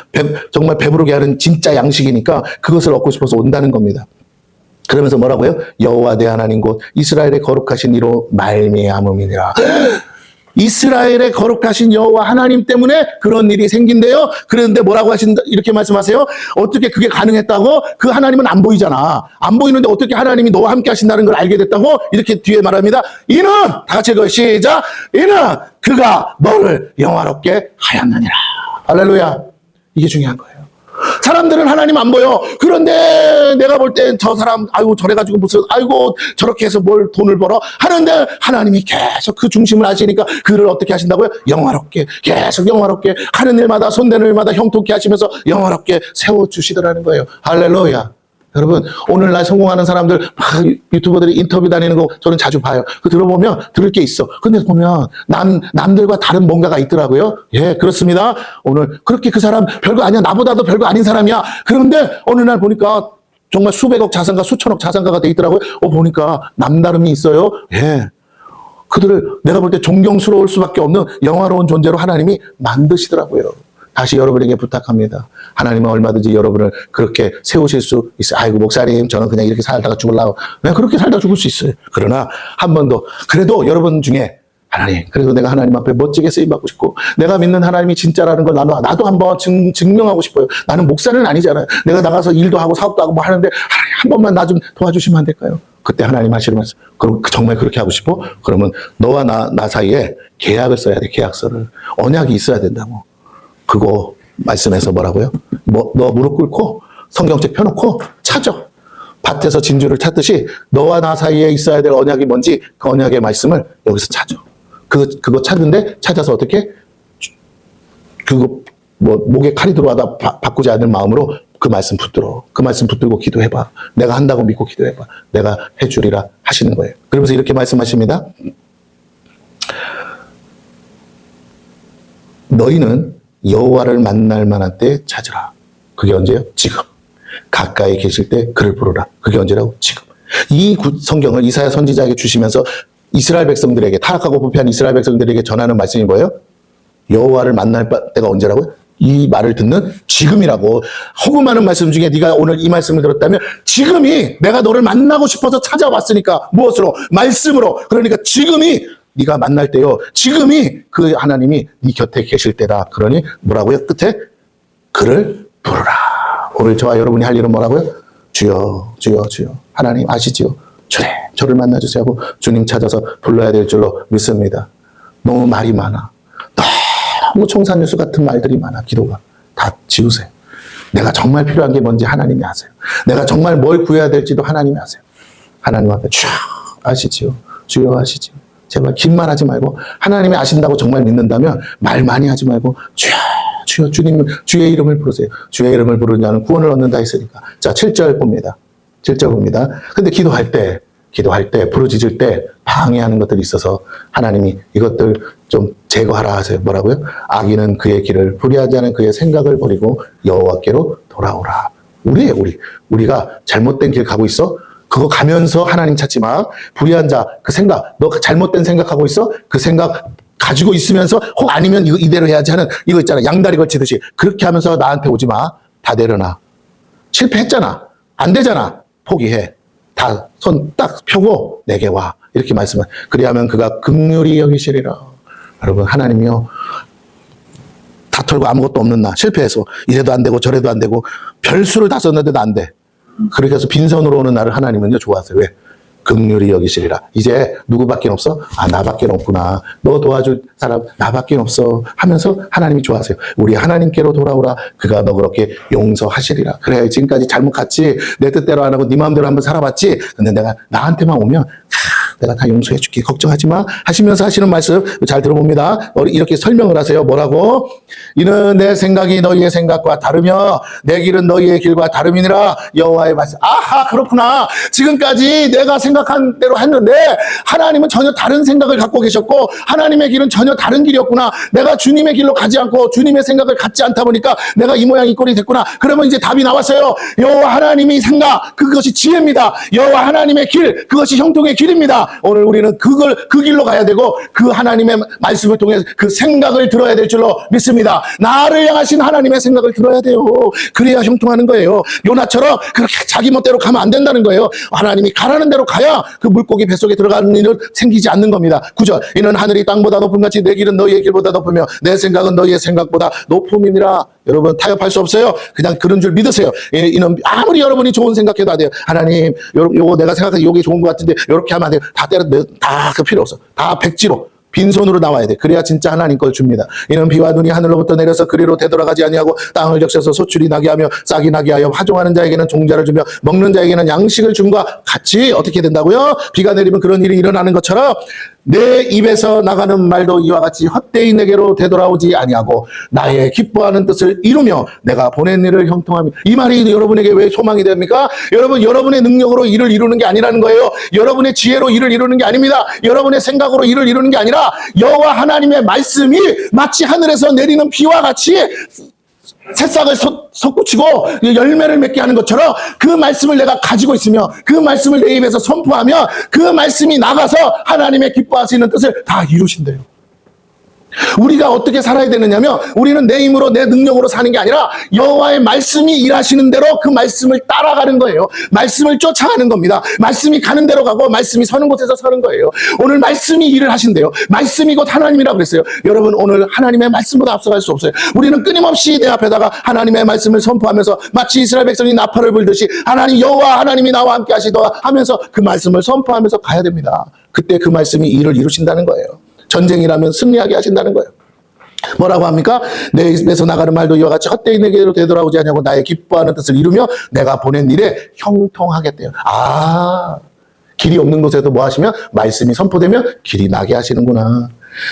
배부르게 하는 진짜 양식이니까 그것을 얻고 싶어서 온다는 겁니다. 그러면서 뭐라고요? 여호와 내 하나님 곧 이스라엘의 거룩하신 이로 말미암음이니라. 이스라엘의 거룩하신 여호와 하나님 때문에 그런 일이 생긴대요. 그런데 뭐라고 하신다? 이렇게 말씀하세요. 어떻게 그게 가능했다고? 그 하나님은 안 보이잖아. 안 보이는데 어떻게 하나님이 너와 함께 하신다는 걸 알게 됐다고? 이렇게 뒤에 말합니다. 이는 다 같이 읽어요. 시작. 이는 그가 너를 영화롭게 하였느니라. 할렐루야. 이게 중요한 거예요. 사람들은 하나님 안 보여. 그런데 내가 볼 땐 저 사람 아이고 저래가지고 무슨 아이고 저렇게 해서 뭘 돈을 벌어 하는데 하나님이 계속 그 중심을 아시니까 그를 어떻게 하신다고요? 영화롭게 계속 영화롭게 하는 일마다 손대는 일마다 형통케 하시면서 영화롭게 세워주시더라는 거예요. 할렐루야. 여러분 오늘날 성공하는 사람들 막 유튜버들이 인터뷰 다니는 거 저는 자주 봐요. 그 들어보면 들을 게 있어. 근데 보면 남들과 다른 뭔가가 있더라고요. 예, 그렇습니다. 오늘 그렇게 그 사람 별거 아니야. 나보다도 별거 아닌 사람이야. 그런데 어느 날 보니까 정말 수백억 자산가 수천억 자산가가 돼 있더라고요. 보니까 남다름이 있어요. 예. 그들을 내가 볼 때 존경스러울 수밖에 없는 영화로운 존재로 하나님이 만드시더라고요. 다시 여러분에게 부탁합니다. 하나님은 얼마든지 여러분을 그렇게 세우실 수 있어요. 아이고 목사님 저는 그냥 이렇게 살다가 죽을라고. 왜 그렇게 살다 죽을 수 있어요. 그러나 한 번 더 그래도 여러분 중에 하나님 그래도 내가 하나님 앞에 멋지게 쓰임받고 싶고 내가 믿는 하나님이 진짜라는 걸 나도 한번 증명하고 싶어요. 나는 목사는 아니잖아요. 내가 나가서 일도 하고 사업도 하고 뭐 하는데 하나님 한 번만 나 좀 도와주시면 안 될까요? 그때 하나님 하시는 말씀. 그럼 정말 그렇게 하고 싶어? 그러면 너와 나 사이에 계약을 써야 돼. 계약서를. 언약이 있어야 된다고. 그거 말씀에서 뭐라고요? 너 무릎 꿇고 성경책 펴놓고 찾아. 밭에서 진주를 찾듯이 너와 나 사이에 있어야 될 언약이 뭔지 그 언약의 말씀을 여기서 찾아. 그거 찾는데 찾아서 어떻게? 그거 목에 칼이 들어와다 바꾸지 않는 마음으로 그 말씀 붙들어. 그 말씀 붙들고 기도해봐. 내가 한다고 믿고 기도해봐. 내가 해주리라 하시는 거예요. 그러면서 이렇게 말씀하십니다. 너희는 여호와를 만날 만한 때 찾으라. 그게 언제요? 지금. 가까이 계실 때 그를 부르라. 그게 언제라고? 지금. 이 성경을 이사야 선지자에게 주시면서 이스라엘 백성들에게 타락하고 부패한 이스라엘 백성들에게 전하는 말씀이 뭐예요? 여호와를 만날 때가 언제라고요? 이 말을 듣는 지금이라고. 허구 많은 말씀 중에 네가 오늘 이 말씀을 들었다면 지금이 내가 너를 만나고 싶어서 찾아왔으니까 무엇으로? 말씀으로. 그러니까 지금이 네가 만날 때요. 지금이 그 하나님이 네 곁에 계실 때다. 그러니 뭐라고요? 끝에 그를 부르라. 오늘 저와 여러분이 할 일은 뭐라고요? 주여 주여 주여. 하나님 아시지요? 주님 저를 만나주세요 하고 주님 찾아서 불러야 될 줄로 믿습니다. 너무 말이 많아. 너무 청산유수 같은 말들이 많아. 기도가. 다 지우세요. 내가 정말 필요한 게 뭔지 하나님이 아세요. 내가 정말 뭘 구해야 될지도 하나님이 아세요. 하나님 앞에 주여 아시지요? 주여 아시지요? 제발 긴 말 하지 말고 하나님이 아신다고 정말 믿는다면 말 많이 하지 말고 주여 주여 주님 주의 이름을 부르세요. 주의 이름을 부르는 자는 구원을 얻는다 했으니까. 자 7절 봅니다. 7절 봅니다. 근데 기도할 때 부르짖을 때 방해하는 것들이 있어서 하나님이 이것들 좀 제거하라 하세요. 뭐라고요? 악인은 그의 길을 불의하지 않은 그의 생각을 버리고 여호와께로 돌아오라. 우리가 잘못된 길 가고 있어? 그거 가면서 하나님 찾지 마. 불의한 자, 그 생각, 너 잘못된 생각하고 있어? 그 생각 가지고 있으면서 혹 아니면 이대로 해야지 하는 이거 있잖아. 양다리 걸치듯이. 그렇게 하면서 나한테 오지 마. 다 내려놔. 실패했잖아. 안 되잖아. 포기해. 다 손 딱 펴고 내게 와. 이렇게 말씀을. 그리하면 그가 긍휼히 여기시리라. 여러분 하나님이요. 다 털고 아무것도 없는 나. 실패해서 이래도 안 되고 저래도 안 되고 별수를 다 썼는데도 안 돼. 그렇게 해서 빈손으로 오는 나를 하나님은요 좋아하세요. 왜? 긍휼히 여기시리라. 이제 누구밖에 없어? 아 나밖에 없구나. 너 도와줄 사람 나밖에 없어 하면서 하나님이 좋아하세요. 우리 하나님께로 돌아오라. 그가 너 그렇게 용서하시리라. 그래 지금까지 잘못 갔지. 내 뜻대로 안 하고 네 마음대로 한번 살아봤지. 근데 내가 나한테만 오면 내가 다 용서해 줄게. 걱정하지 마. 하시면서 하시는 말씀 잘 들어봅니다. 이렇게 설명을 하세요. 뭐라고? 이는 내 생각이 너희의 생각과 다르며 내 길은 너희의 길과 다름이니라. 여호와의 말씀. 아하 그렇구나. 지금까지 내가 생각한 대로 했는데 하나님은 전혀 다른 생각을 갖고 계셨고 하나님의 길은 전혀 다른 길이었구나. 내가 주님의 길로 가지 않고 주님의 생각을 갖지 않다 보니까 내가 이 모양 이 꼴이 됐구나. 그러면 이제 답이 나왔어요. 여호와 하나님의 생각 그것이 지혜입니다. 여호와 하나님의 길 그것이 형통의 길입니다. 오늘 우리는 그 길로 가야 되고 그 하나님의 말씀을 통해 그 생각을 들어야 될 줄로 믿습니다. 나를 향하신 하나님의 생각을 들어야 돼요. 그래야 형통하는 거예요. 요나처럼 그렇게 자기 멋대로 가면 안 된다는 거예요. 하나님이 가라는 대로 가야 그 물고기 뱃속에 들어가는 일은 생기지 않는 겁니다. 9절 이는 하늘이 땅보다 높은 같이 내 길은 너희의 길보다 높으며 내 생각은 너희의 생각보다 높음이니라. 여러분 타협할 수 없어요. 그냥 그런 줄 믿으세요. 이는 아무리 여러분이 좋은 생각해도 안 돼요. 하나님 요거 내가 생각해 요게 좋은 것 같은데 요렇게 하면 안 돼요. 다 그 필요 없어. 다 백지로 빈손으로 나와야 돼. 그래야 진짜 하나님 걸 줍니다. 이는 비와 눈이 하늘로부터 내려서 그리로 되돌아가지 아니하고 땅을 적셔서 소출이 나게 하며 싹이 나게 하여 화종하는 자에게는 종자를 주며 먹는 자에게는 양식을 줌과 같이 어떻게 된다고요? 비가 내리면 그런 일이 일어나는 것처럼 내 입에서 나가는 말도 이와 같이 헛되이 내게로 되돌아오지 아니하고 나의 기뻐하는 뜻을 이루며 내가 보낸 일을 형통하며. 이 말이 여러분에게 왜 소망이 됩니까? 여러분 여러분의 능력으로 일을 이루는 게 아니라는 거예요. 여러분의 지혜로 일을 이루는 게 아닙니다. 여러분의 생각으로 일을 이루는 게 아니라 여호와 하나님의 말씀이 마치 하늘에서 내리는 비와 같이 새싹을 솟구치고 열매를 맺게 하는 것처럼 그 말씀을 내가 가지고 있으며 그 말씀을 내 입에서 선포하며 그 말씀이 나가서 하나님의 기뻐하시는 뜻을 다 이루신대요. 우리가 어떻게 살아야 되느냐면 우리는 내 힘으로 내 능력으로 사는 게 아니라 여호와의 말씀이 일하시는 대로 그 말씀을 따라가는 거예요. 말씀을 쫓아가는 겁니다. 말씀이 가는 대로 가고 말씀이 서는 곳에서 서는 거예요. 오늘 말씀이 일을 하신대요. 말씀이 곧 하나님이라고 그랬어요. 여러분 오늘 하나님의 말씀보다 앞서갈 수 없어요. 우리는 끊임없이 내 앞에다가 하나님의 말씀을 선포하면서 마치 이스라엘 백성이 나팔을 불듯이 하나님 여호와 하나님이 나와 함께 하시더라 하면서 그 말씀을 선포하면서 가야 됩니다. 그때 그 말씀이 일을 이루신다는 거예요. 전쟁이라면 승리하게 하신다는 거예요. 뭐라고 합니까? 내 입에서 나가는 말도 이와 같이 헛되이 내게로 되돌아오지 않냐고 나의 기뻐하는 뜻을 이루며 내가 보낸 일에 형통하겠대요. 길이 없는 곳에도 뭐 하시면 말씀이 선포되면 길이 나게 하시는구나.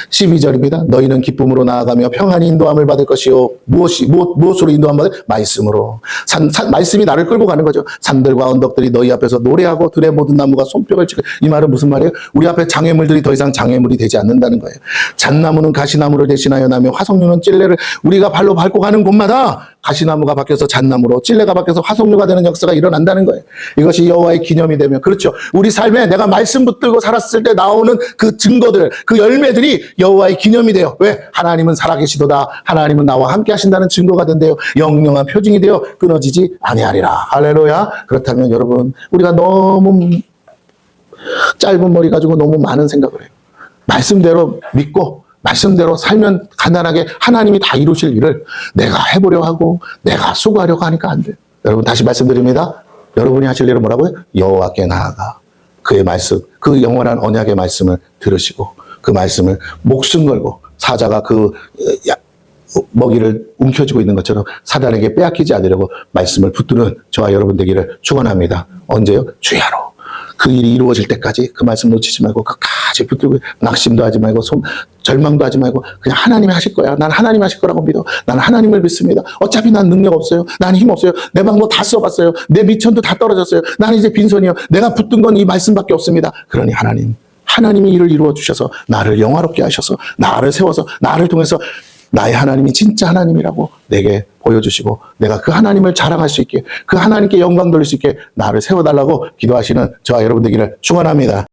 12절입니다. 너희는 기쁨으로 나아가며 평안히 인도함을 받을 것이요. 무엇으로 인도함 받을? 말씀으로. 말씀이 나를 끌고 가는 거죠. 산들과 언덕들이 너희 앞에서 노래하고 들의 모든 나무가 손뼉을 치고. 이 말은 무슨 말이에요? 우리 앞에 장애물들이 더 이상 장애물이 되지 않는다는 거예요. 잣나무는 가시나무를 대신하여 나며 화석류는 찔레를 우리가 발로 밟고 가는 곳마다 가시나무가 바뀌어서 잣나무로 찔레가 바뀌어서 화석류가 되는 역사가 일어난다는 거예요. 이것이 여호와의 기념이 되면 그렇죠. 우리 삶에 내가 말씀 붙들고 살았을 때 나오는 그 증거들, 그 열매들이 여호와의 기념이 돼요. 왜? 하나님은 살아계시도다. 하나님은 나와 함께 하신다는 증거가 된대요. 영영한 표징이 되어 끊어지지 아니하리라. 할렐루야. 그렇다면 여러분 우리가 너무 짧은 머리 가지고 너무 많은 생각을 해요. 말씀대로 믿고 말씀대로 살면 간단하게 하나님이 다 이루실 일을 내가 해보려 하고 내가 수고하려고 하니까 안 돼요. 여러분 다시 말씀드립니다. 여러분이 하실 일은 뭐라고요? 여호와께 나아가 그의 말씀, 그 영원한 언약의 말씀을 들으시고 그 말씀을 목숨 걸고 사자가 그 먹이를 움켜쥐고 있는 것처럼 사단에게 빼앗기지 않으려고 말씀을 붙드는 저와 여러분 되기를 축원합니다. 언제요? 주야로. 그 일이 이루어질 때까지 그 말씀 놓치지 말고 끝까지 붙들고 낙심도 하지 말고 절망도 하지 말고 그냥 하나님이 하실 거야. 난 하나님 하실 거라고 믿어. 난 하나님을 믿습니다. 어차피 난 능력 없어요. 난 힘 없어요. 내 방법 다 써봤어요. 내 미천도 다 떨어졌어요. 나는 이제 빈손이요. 내가 붙든 건 이 말씀밖에 없습니다. 그러니 하나님이 일을 이루어 주셔서 나를 영화롭게 하셔서 나를 세워서 나를 통해서 나의 하나님이 진짜 하나님이라고 내게 보여주시고 내가 그 하나님을 자랑할 수 있게 그 하나님께 영광 돌릴 수 있게 나를 세워달라고 기도하시는 저와 여러분 되기를 축원합니다.